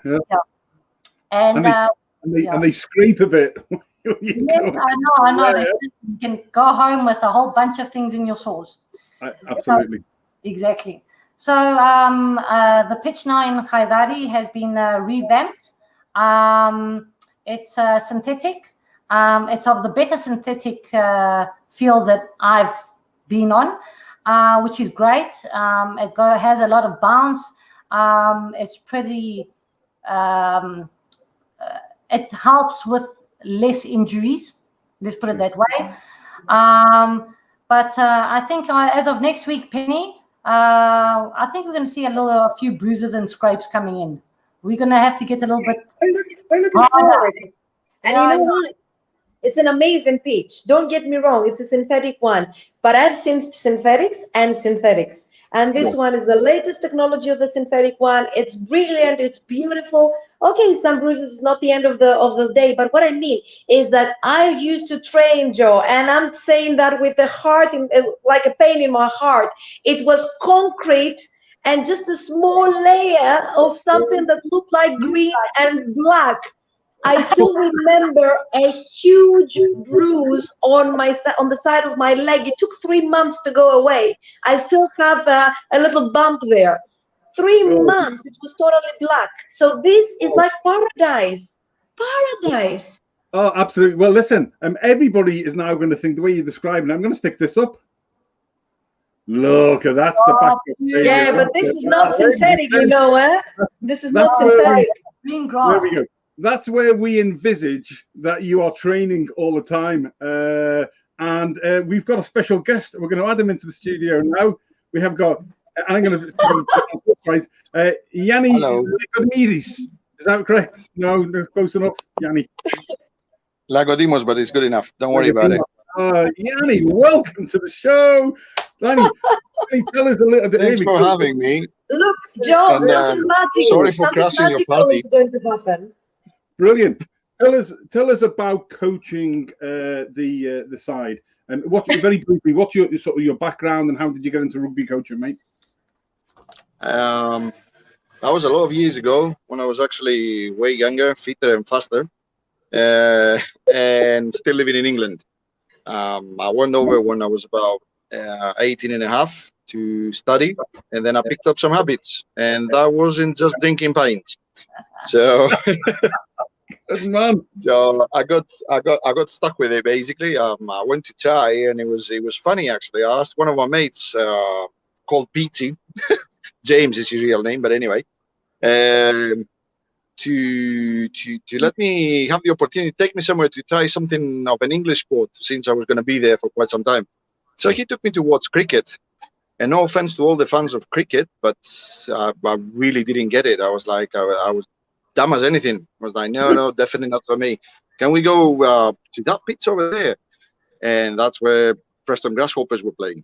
And they scrape a bit. Yes, I know. Yeah. You can go home with a whole bunch of things in your sores. Absolutely. Exactly. So the pitch now in Haidari has been revamped. It's synthetic. It's of the better synthetic field that I've been on, which is great. It has a lot of bounce. It's pretty. It helps with less injuries. Let's put it that way. But I think as of next week, Penny, I think we're going to see a few bruises and scrapes coming in. We're going to have to get a little bit. We're looking forward. And you know what? It's an amazing pitch. Don't get me wrong. It's a synthetic one. But I've seen synthetics and synthetics. And this one is the latest technology of the synthetic one. It's brilliant. It's beautiful. Okay, some bruises is not the end of the day. But what I mean is that I used to train, Joe, and I'm saying that with the heart, like a pain in my heart. It was concrete and just a small layer of something that looked like green and black. I still remember a huge bruise on the side of my leg. It took 3 months to go away. I still have a little bump there. 3 months, it was totally black. So this is like paradise. Paradise. Oh, absolutely. Well, listen, everybody is now going to think the way you describe it. I'm going to stick this up. Look, that's the back. Yeah, but this is not synthetic, you know, eh? This is not synthetic. Green grass. There we go. That's where we envisage that you are training all the time. And we've got a special guest. We're going to add him into the studio now. We have got, I'm going to, right, Yanni Lagodimidis. Is that correct? No, close enough, Yanni. Lagodimos, but it's good enough. Don't worry about it. Yanni, welcome to the show. Yanni, tell us a little bit. Thanks for having me. Look, Joe, something magical. Sorry for crashing your party. Is going to happen. Brilliant. Tell us about coaching the side, and very briefly, what's your background and how did you get into rugby coaching, mate? That was a lot of years ago when I was actually way younger, fitter and faster, and still living in England. I went over when I was about 18 and a half to study, and then I picked up some habits, and that wasn't just drinking pints. So. Man. So I got stuck with it basically. I went to try, and it was funny actually. I asked one of my mates called PT, James is his real name, but anyway, to let me have the opportunity to take me somewhere to try something of an English sport, since I was going to be there for quite some time. So he took me to watch cricket. And no offense to all the fans of cricket, but I really didn't get it. I was like, I was dumb as anything. I was like, no, definitely not for me. Can we go to that pitch over there? And that's where Preston Grasshoppers were playing.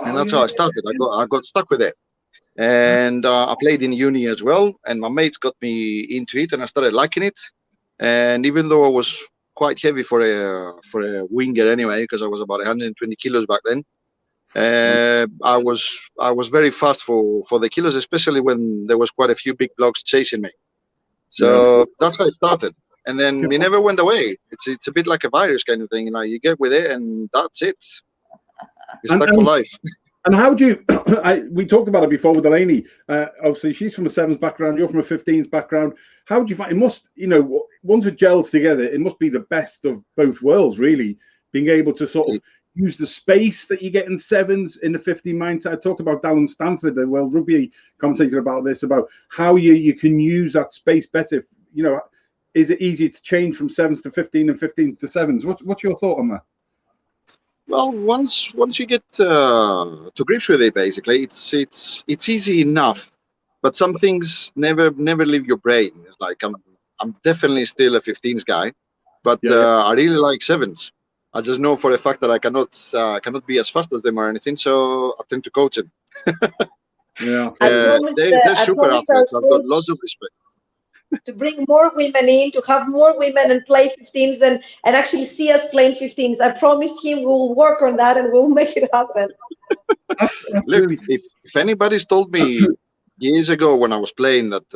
And that's how I started. I got stuck with it. And I played in uni as well. And my mates got me into it, and I started liking it. And even though I was quite heavy for a winger anyway, because I was about 120 kilos back then, I was very fast for the kilos, especially when there was quite a few big blokes chasing me. So that's how it started. And then it never went away. It's a bit like a virus kind of thing. Like, you get with it, and that's it. You're stuck for life. And how do you? We talked about it before with Delaney. Obviously, she's from a sevens background. You're from a 15s background. How do you find it? Must, once it gels together, it must be the best of both worlds, really. Being able to sort of use the space that you get in sevens in the 15 mindset. I talked about Dallin Stanford, the World Rugby commentator, about this, about how you can use that space better. Is it easy to change from sevens to 15 and 15s to sevens? What's your thought on that? Well, once you get to grips with it, basically, it's easy enough. But some things never leave your brain. It's like I'm definitely still a 15s guy, but I really like sevens. I just know for a fact that I cannot be as fast as them or anything, so I tend to coach them. They're super athletes. I've got lots of respect. To bring more women in, to have more women and play 15s and actually see us playing 15s. I promised him we'll work on that and we'll make it happen. Look, if anybody's told me years ago when I was playing that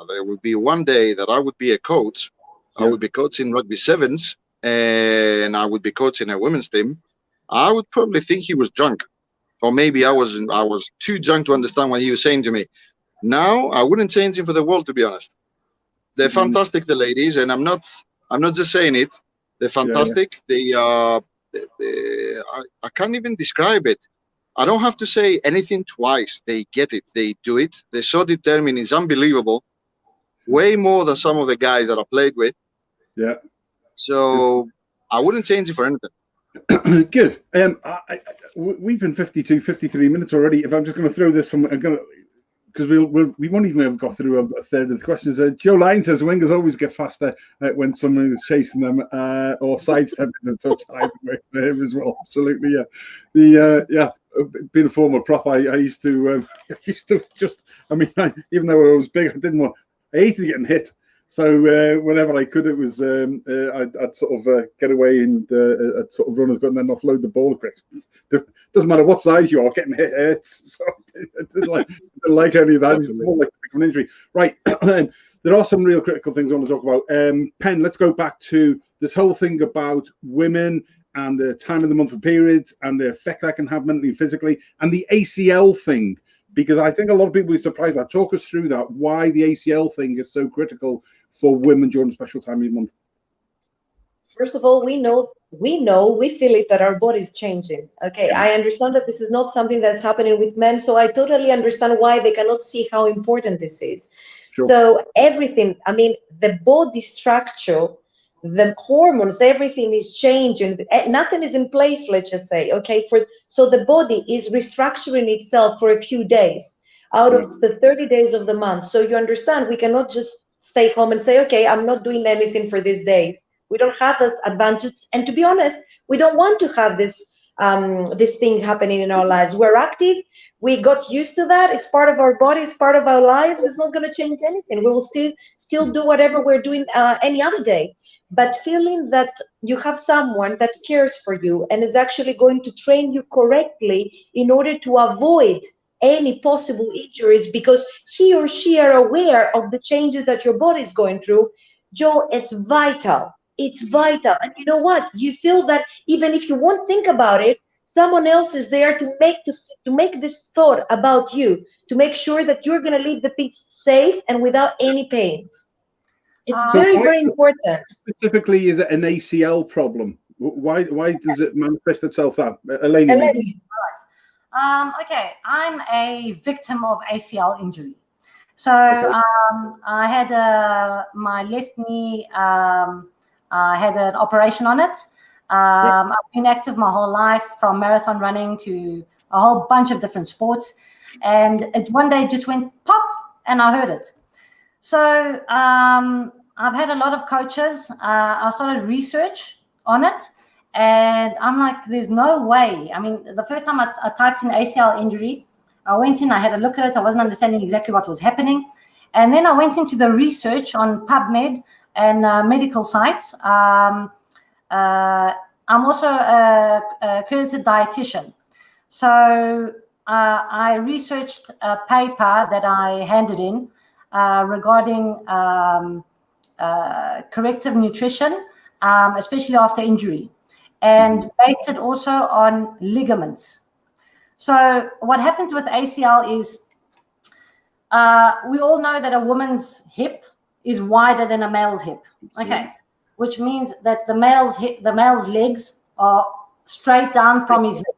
there would be one day that I would be a coach, I would be coaching rugby sevens and I would be coaching a women's team, I would probably think he was drunk. Or maybe I was too drunk to understand what he was saying to me. Now, I wouldn't change him for the world, to be honest. They're fantastic, the ladies, and I'm not just saying it. They're fantastic. They I can't even describe it. I don't have to say anything twice. They get it. They do it. They're so determined. It's unbelievable. Way more than some of the guys that I played with. Yeah. So I wouldn't change it for anything. Good. We've been 53 minutes already. If I'm just going to throw this from, because we won't even have got through a third of the questions. Joe Lyon says wingers always get faster when someone is chasing them or sidestepping the touch for him as well. Absolutely, yeah. Being a former prop, I used to just. I mean, even though I was big, I hated getting hit. So whenever I could, it was I'd sort of get away and I'd sort of run as good and then offload the ball quick. Doesn't matter what size you are, getting hit hurts. So I didn't like any of that. It's more like an injury. Right. There are some real critical things I want to talk about. Pen, let's go back to this whole thing about women and the time of the month for periods and the effect that can have mentally and physically, and the ACL thing. Because I think a lot of people are surprised by that. Talk us through that, why the ACL thing is so critical for women during the special time of the month. First of all, we feel it that our body is changing. Okay, I understand that this is not something that's happening with men, so I totally understand why they cannot see how important this is. Sure. So everything, I mean, the body structure, the hormones, everything is changing. Nothing is in place, let's just say, okay? So the body is restructuring itself for a few days out of the 30 days of the month. So you understand, we cannot just stay home and say, okay, I'm not doing anything for these days. We don't have that advantage. And to be honest, we don't want to have this thing happening in our lives. We're active. We got used to that. It's part of our body. It's part of our lives. It's not going to change anything. We will still do whatever we're doing any other day. But feeling that you have someone that cares for you and is actually going to train you correctly in order to avoid any possible injuries because he or she are aware of the changes that your body is going through, Joe, it's vital. It's vital. And you know what? You feel that even if you won't think about it, someone else is there to make this thought about you, to make sure that you're going to leave the pitch safe and without any pains. It's very important. Specifically, is it an ACL problem? Why does it manifest itself that? Elaine. Okay, I'm a victim of ACL injury. So I had my left knee. I had an operation on it. I've been active my whole life, from marathon running to a whole bunch of different sports. And it one day just went pop, and I heard it. So I've had a lot of coaches. I started research on it, and I'm like, there's no way. I mean, the first time I typed in ACL injury, I went in, I had a look at it. I wasn't understanding exactly what was happening. And then I went into the research on PubMed and medical sites. I'm also a accredited dietitian. So I researched a paper that I handed in regarding corrective nutrition, especially after injury, and based it also on ligaments. So what happens with ACL is we all know that a woman's hip is wider than a male's hip, okay, which means that the male's legs are straight down from his hip,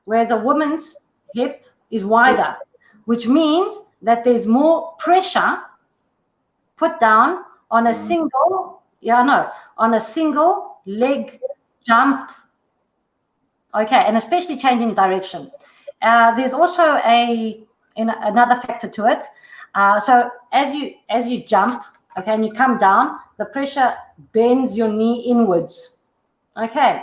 whereas a woman's hip is wider, which means that there's more pressure put down on a single, on a single leg jump, okay, and especially changing direction. There's also another factor to it. So as you jump, okay, and you come down, the pressure bends your knee inwards, okay.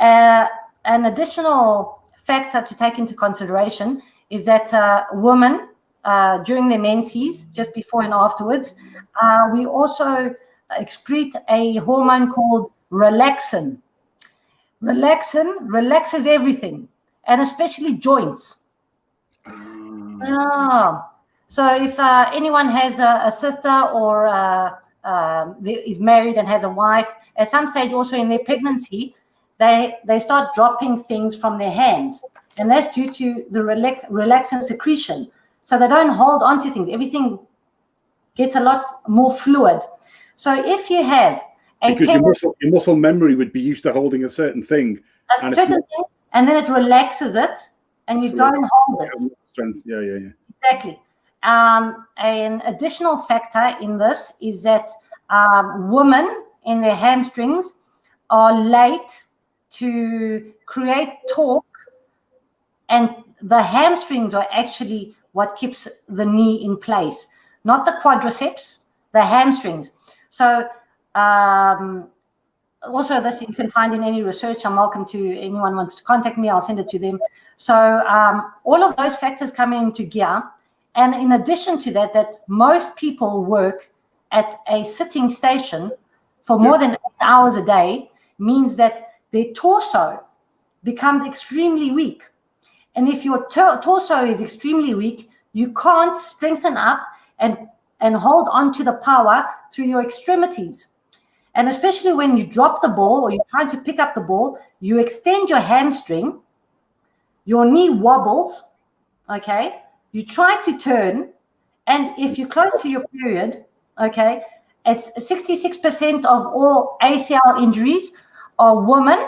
An additional factor to take into consideration is that women during their menses, just before and afterwards, we also excrete a hormone called relaxin. Relaxin relaxes everything, and especially joints. So if anyone has a sister or is married and has a wife, at some stage also in their pregnancy, they start dropping things from their hands, and that's due to the relaxin secretion. So they don't hold on to things. Everything gets a lot more fluid. So if you have because your muscle memory would be used to holding a certain thing, and then it relaxes it, and you don't hold it. Strength. Yeah. Exactly. An additional factor in this is that women in their hamstrings are late to create torque, and the hamstrings are actually what keeps the knee in place, not the quadriceps, the hamstrings. So also this you can find in any research. I'm welcome to anyone wants to contact me, I'll send it to them. So all of those factors come into gear. And in addition to that most people work at a sitting station for more than 8 hours a day, means that their torso becomes extremely weak. And if your torso is extremely weak, you can't strengthen up and hold on to the power through your extremities. And especially when you drop the ball or you're trying to pick up the ball, you extend your hamstring, your knee wobbles, okay? You try to turn, and if you're close to your period, okay, it's 66% of all ACL injuries are women,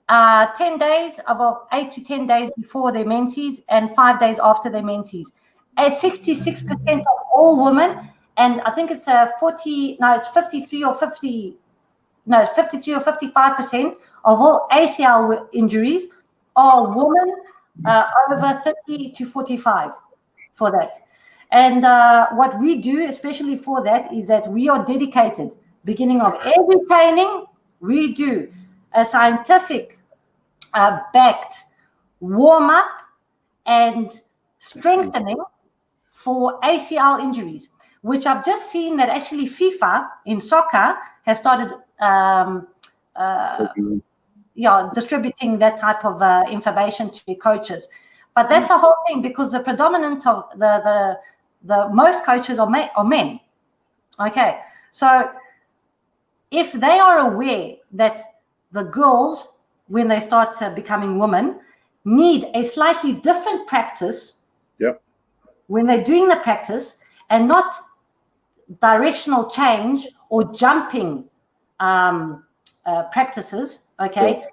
10 days, about 8 to 10 days before their menses and 5 days after their menses. 66% of all women, and I think it's 53 or 55% of all ACL injuries are women over 30 to 45 for that. And what we do, especially for that, is that we are dedicated. Beginning of every training, we do a scientific backed warm-up and strengthening for ACL injuries, which I've just seen that actually FIFA in soccer has started distributing that type of information to the coaches. But that's the whole thing, because the predominant of the most coaches are men. Okay, so if they are aware that the girls, when they start becoming women, need a slightly different practice when they're doing the practice, and not directional change or jumping practices, okay,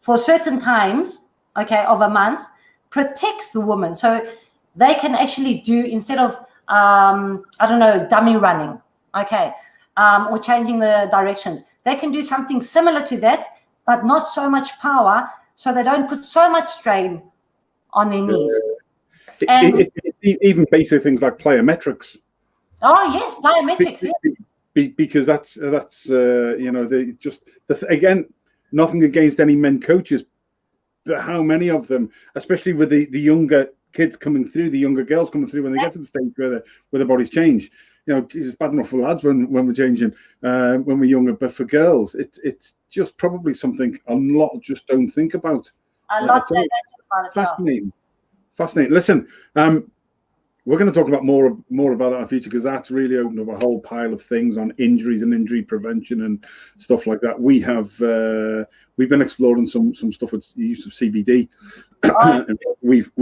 for certain times, okay, of a month, protects the woman. So they can actually do, instead of, dummy running, okay, or changing the directions, they can do something similar to that, but not so much power, so they don't put so much strain on their knees. Even basic things like plyometrics. Oh yes, plyometrics. Yeah. Because that's you know, again, nothing against any men coaches, but how many of them, especially with the younger kids coming through, the younger girls coming through when they get to the stage where the bodies change. You know, it's bad enough for lads when we're changing when we're younger, but for girls, it's just probably something a lot just don't think about. A lot don't think about it. Fascinating. Listen, we're going to talk about more about that in the future, because that's really opened up a whole pile of things on injuries and injury prevention and stuff like that. We have we've been exploring some stuff with the use of CBD. we've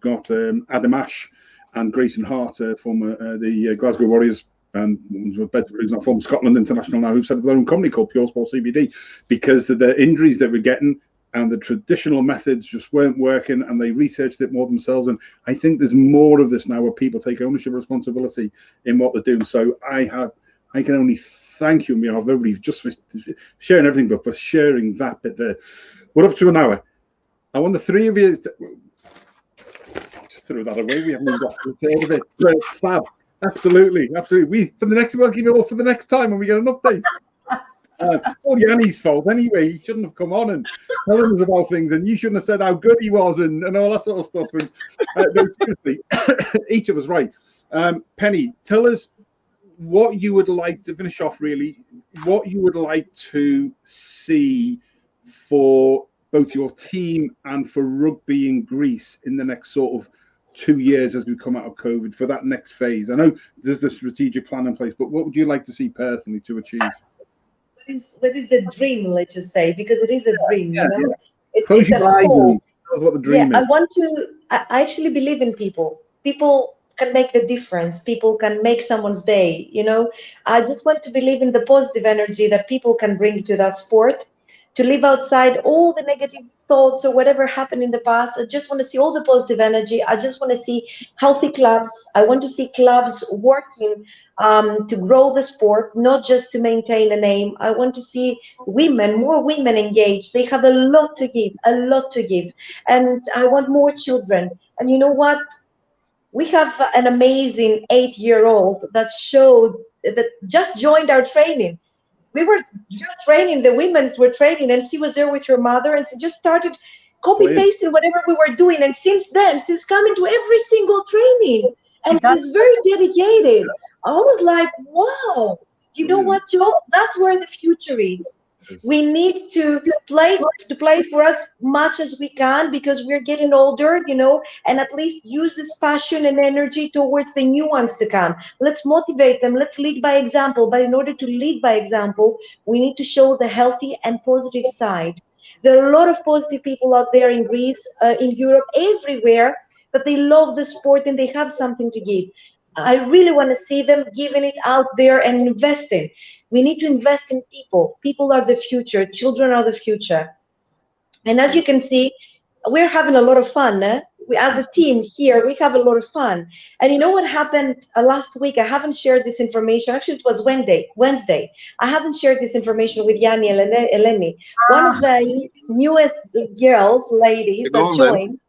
got Adam Ash and Grayson Hart from the Glasgow Warriors, and who's not from Scotland International now, who've set up their own company called Pure Sport CBD, because of the injuries that we're getting. And the traditional methods just weren't working, and they researched it more themselves. And I think there's more of this now, where people take ownership and responsibility in what they're doing. So I can only thank you on behalf of everybody just for sharing everything, but for sharing that bit there. We're up to an hour. I want the three of you just throw that away. We haven't even got to the third of it. Fab. Absolutely. For the next, we'll give you all for the next time when we get an update. All Yanni's fault anyway. He shouldn't have come on and telling us about things, and you shouldn't have said how good he was and all that sort of stuff. And, no, seriously, each of us, right? Penny, tell us what you would like to finish off. Really, what you would like to see for both your team and for rugby in Greece in the next sort of 2 years as we come out of COVID, for that next phase. I know there's the strategic plan in place, but what would you like to see personally to achieve? What is the dream, let's just say, because it is a dream, you know? Close your eyes and tell us what the dream is. I actually believe in people. People can make the difference. People can make someone's day, you know? I just want to believe in the positive energy that people can bring to that sport, to live outside all the negative thoughts or whatever happened in the past. I just want to see all the positive energy. I just want to see healthy clubs. I want to see clubs working to grow the sport, not just to maintain a name. I want to see more women engaged. They have a lot to give. And I want more children. And you know what? We have an amazing 8-year-old that just joined our training. We were just training, the women's were training, and she was there with her mother, and she just started copy-pasting whatever we were doing. And since then, she's coming to every single training, and she's very dedicated. I was like, wow, you know what, Joe? That's where the future is. We need to play for as much as we can, because we're getting older, you know, and at least use this passion and energy towards the new ones to come. Let's motivate them. Let's lead by example. But in order to lead by example, we need to show the healthy and positive side. There are a lot of positive people out there in Greece, in Europe, everywhere, that they love the sport and they have something to give. I really want to see them giving it out there and investing. We need to invest in people. People are the future. Children are the future. And as you can see, we're having a lot of fun. As a team here, we have a lot of fun. And you know what happened last week? I haven't shared this information. Actually, it was Wednesday. I haven't shared this information with Yanni and Eleni. One of the newest ladies that joined,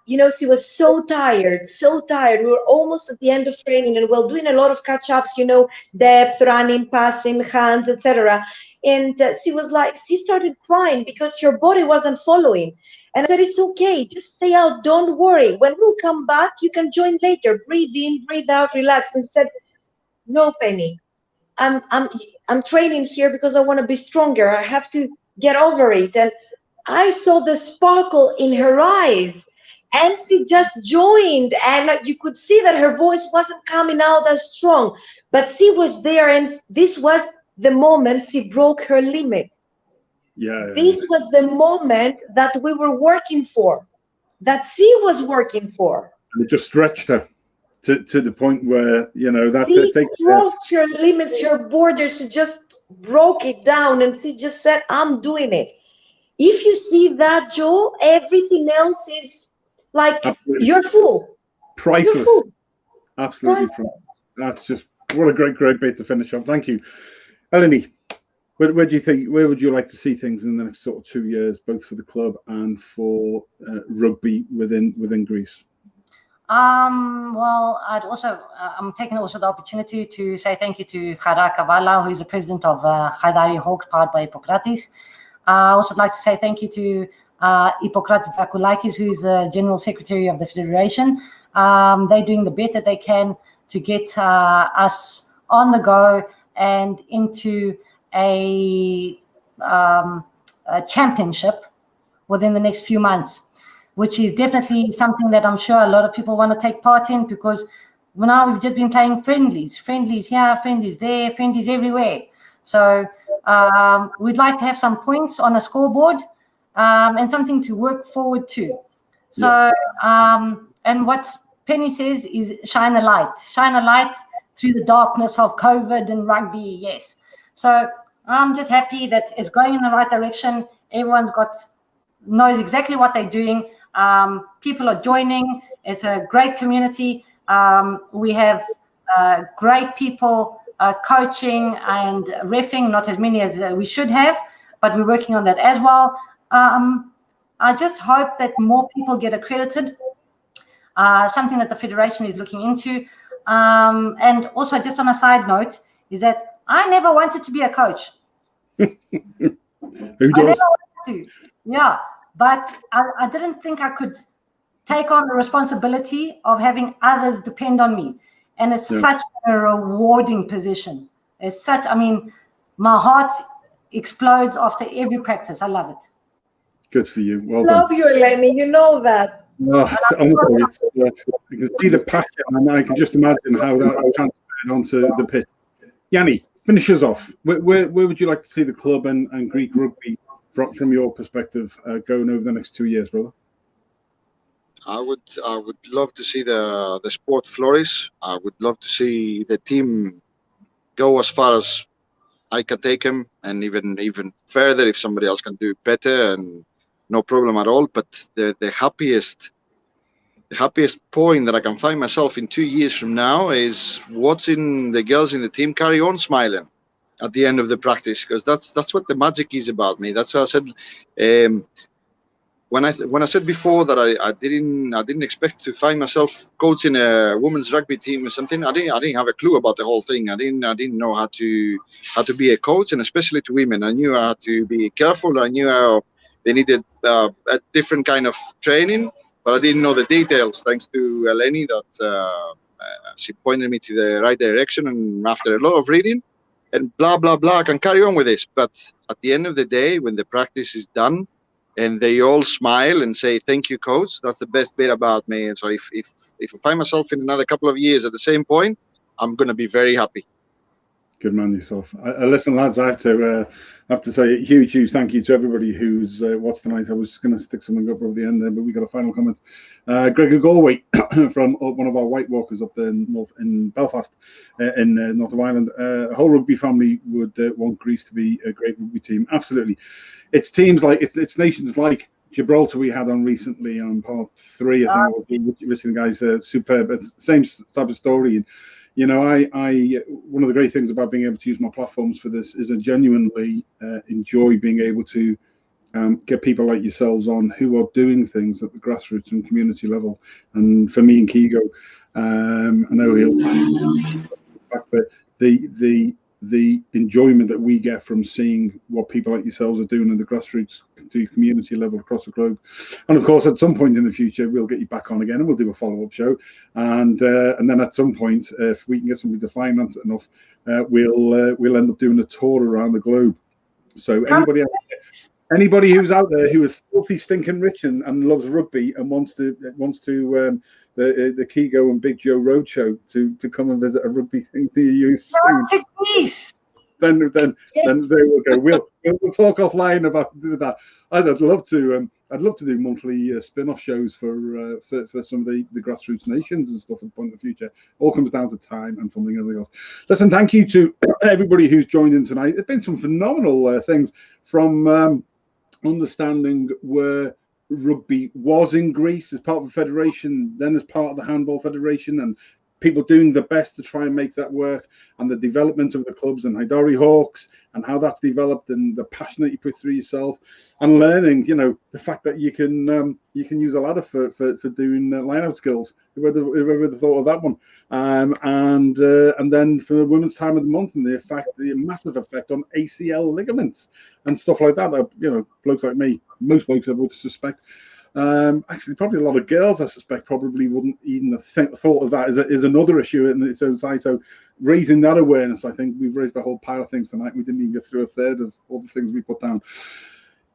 you know, she was so tired. We were almost at the end of training, and we're doing a lot of catch-ups, you know, depth, running, passing, hands, etc. And she started crying because her body wasn't following. And I said, it's okay, just stay out, don't worry. When we'll come back, you can join later. Breathe in, breathe out, relax. And said, no, Penny, I'm training here because I want to be stronger. I have to get over it. And I saw the sparkle in her eyes. And she just joined, and you could see that her voice wasn't coming out as strong, but she was there, and this was the moment she broke her limit. This was the moment that we were working for, that she was working for. And it just stretched her to the point where, you know, that she crossed her limits, her borders. She just broke it down, and she just said, I'm doing it. If you see that, Joe, everything else is like, you're full. Priceless. You're full. Absolutely. Priceless. That's just, what a great bit to finish on. Thank you. Eleni, where do you think, where would you like to see things in the next sort of 2 years, both for the club and for rugby within Greece? Well, I'm taking also the opportunity to say thank you to Hara Kavala, who is the president of Haidari Hawks, powered by Hippocrates. I also like to say thank you to Hippocrates Drakoulakis, who is the general secretary of the federation. They're doing the best that they can to get us on the go and into a championship within the next few months, which is definitely something that I'm sure a lot of people want to take part in, because now we've just been playing friendlies here, friendlies there, friendlies everywhere. So we'd like to have some points on a scoreboard and something to work forward to. So, and what Penny says is shine a light through the darkness of COVID and rugby, yes. So I'm just happy that it's going in the right direction. Everyone's knows exactly what they're doing. People are joining. It's a great community. We have great people coaching and reffing, not as many as we should have, but we're working on that as well. I just hope that more people get accredited, something that the Federation is looking into. And also, just on a side note, is that I never wanted to be a coach. Who does? I never wanted to. Yeah, but I didn't think I could take on the responsibility of having others depend on me. And it's such a rewarding position. It's such, I mean, my heart explodes after every practice. I love it. Good for you. Well Love done. you, Eleni. You know that. Oh, honestly, you can see the passion, and I can just imagine how that transferred onto the pitch. Yanni, finish us off. Where would you like to see the club and Greek rugby from your perspective going over the next 2 years, brother? I would love to see the sport flourish. I would love to see the team go as far as I can take them, and even further if somebody else can do it better, and no problem at all. But the happiest point that I can find myself in 2 years from now is watching the girls in the team carry on smiling at the end of the practice, because that's what the magic is about me. That's why I said when I said before that I didn't expect to find myself coaching a women's rugby team or something. I didn't have a clue about the whole thing. I didn't know how to be a coach, and especially to women. I knew how to be careful. I knew how they needed a different kind of training, but I didn't know the details. Thanks to Eleni, that she pointed me to the right direction, and after a lot of reading and blah blah blah, I can carry on with this. But at the end of the day, when the practice is done, and they all smile and say, "Thank you, coach," that's the best bit about me. And so if I find myself in another couple of years at the same point, I'm going to be very happy. Good man yourself. Listen, lads, I have to say a huge thank you to everybody who's watched tonight. I was going to stick something up over the end there, but we got a final comment. Gregor Galway from one of our White Walkers up there in Belfast, in North of Ireland. The whole rugby family would want Greece to be a great rugby team. Absolutely. It's teams like, it's nations like Gibraltar we had on recently on part 3, I think it was. Richard, guys, superb. It's the same type of story. And, you know, I one of the great things about being able to use my platforms for this is I genuinely enjoy being able to get people like yourselves on who are doing things at the grassroots and community level. And for me and Keego, I know he'll back, but the enjoyment that we get from seeing what people like yourselves are doing at the grassroots to community level across the globe. And of course, at some point in the future, we'll get you back on again and we'll do a follow-up show. And then at some point, if we can get somebody to finance it enough, we'll end up doing a tour around the globe. So anybody who's out there who is filthy stinking rich and loves rugby and wants to the Keego and Big Joe Roadshow to come and visit a rugby thing to you soon. Then there we'll go. We'll talk offline about that. I'd love to do monthly spin-off shows for some of the grassroots nations and stuff at the point in the future. All comes down to time and funding and everything else. Listen, thank you to everybody who's joined in tonight. There's been some phenomenal things from understanding where rugby was in Greece as part of the federation, then as part of the handball federation, and people doing the best to try and make that work, and the development of the clubs and Haidari Hawks and how that's developed, and the passion that you put through yourself, and learning, you know, the fact that you can use a ladder for doing line-out skills. Whoever would have thought of that one? And then for Women's Time of the Month, and the massive effect on ACL ligaments and stuff like that. You know, blokes like me, most blokes I would suspect. Actually, probably a lot of girls, I suspect, probably wouldn't even thought of that is another issue in its own side. So raising that awareness, I think we've raised a whole pile of things tonight. We didn't even get through a third of all the things we put down.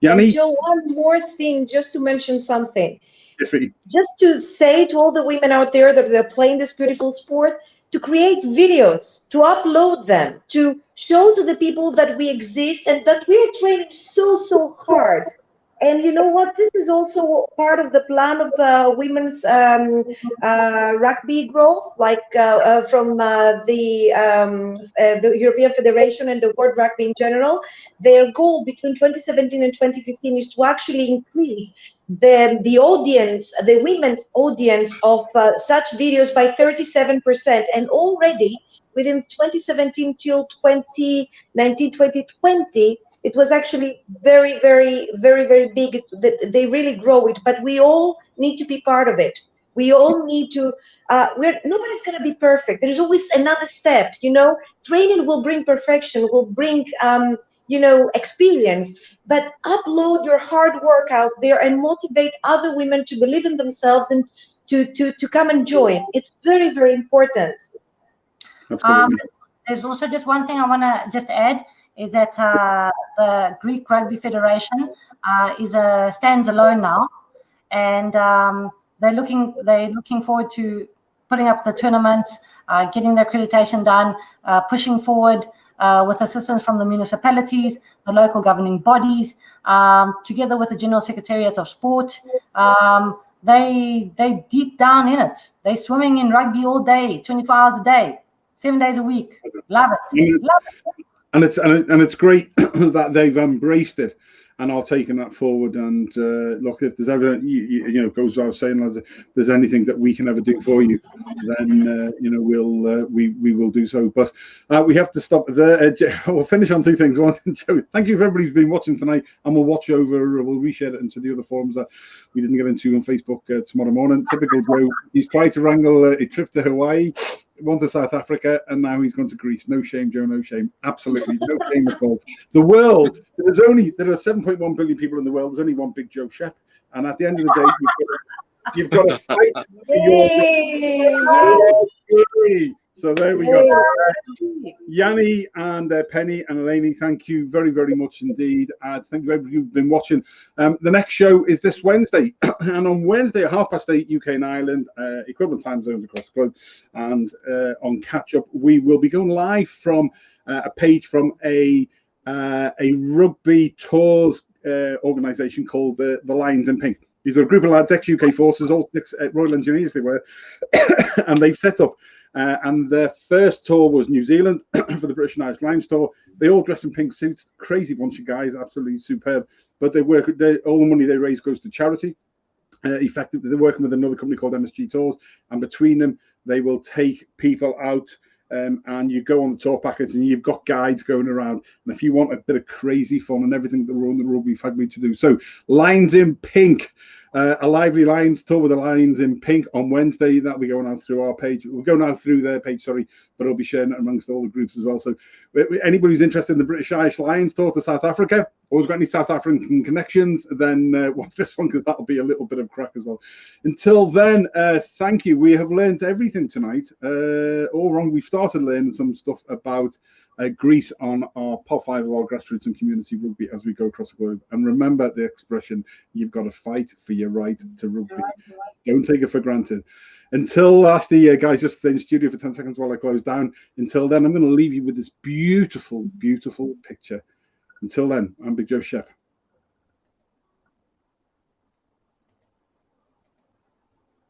Yanni? Joe, one more thing, just to mention something. Yes, sweetie. Just to say to all the women out there that they're playing this beautiful sport, to create videos, to upload them, to show to the people that we exist and that we are training so hard. And you know what? This is also part of the plan of the women's rugby growth, like from the European Federation and the World Rugby in general. Their goal between 2017 and 2015 is to actually increase the audience, the women's audience of such videos by 37%. And already within 2017 till 2019, 2020, it was actually very big. They really grow it, but we all need to be part of it. We all need to, nobody's going to be perfect. There's always another step, you know. Training will bring perfection, will bring, you know, experience, but upload your hard work out there and motivate other women to believe in themselves and to come and join. It's very important. There's also just one thing I want to just add, is that the Greek Rugby Federation stands alone now, and they're looking forward to putting up the tournaments, getting the accreditation done, pushing forward with assistance from the municipalities, the local governing bodies, together with the General Secretariat of Sport. They deep down in it. They're swimming in rugby all day, 24 hours a day, 7 days a week. Love it. Love it. And it's great that they've embraced it and are taking that forward. And look, if there's ever, you know, goes without saying, if there's anything that we can ever do for you, then you know, we will do so. But we have to stop there. We'll finish on two things. One, Joe, thank you for everybody who's been watching tonight, and we'll reshare it into the other forums that we didn't get into on Facebook tomorrow morning. Typical Joe. He's tried to wrangle a trip to Hawaii, one to South Africa, and now he's gone to Greece. No shame, Joe, no shame. Absolutely no shame at all. The world, there are 7.1 billion people in the world. There's only one big Joe Shep. And at the end of the day, you've got to fight for your glory. So there we go. Yanni and Penny and Eleni, thank you very much indeed. Thank you everybody who's been watching. The next show is this Wednesday, and on Wednesday at 8:30 UK and Ireland, equivalent time zones across the globe, and on Catch Up, we will be going live from a page from a rugby tours organisation called the Lions in Pink. These are a group of lads, ex-UK forces, all Royal Engineers they were, and they've set up. And their first tour was New Zealand for the British and Irish Lions tour. They all dress in pink suits, crazy bunch of guys, absolutely superb. But all the money they raise goes to charity. Effectively, they're working with another company called MSG Tours, and between them, they will take people out. And you go on the tour package, and you've got guides going around. And if you want a bit of crazy fun and everything that we're on the road, we've had to do. So, Lions in Pink, a lively Lions tour with the Lions in Pink on Wednesday. That'll be going out through our page. We'll go now through their page, sorry, but I'll be sharing it amongst all the groups as well. So, anybody who's interested in the British Irish Lions tour to South Africa, or has got any South African connections, then watch this one, because that'll be a little bit of crack as well. Until then, thank you. We have learned everything tonight. All wrong. We've started learning some stuff about Greece on our Pod 5 of our Grassroots and Community Rugby as we go across the globe. And remember the expression, you've got to fight for your right to rugby. Don't take it for granted. Until last year, guys, just stay in the studio for 10 seconds while I close down. Until then, I'm going to leave you with this beautiful, beautiful picture. Until then, I'm Big Joe Shep.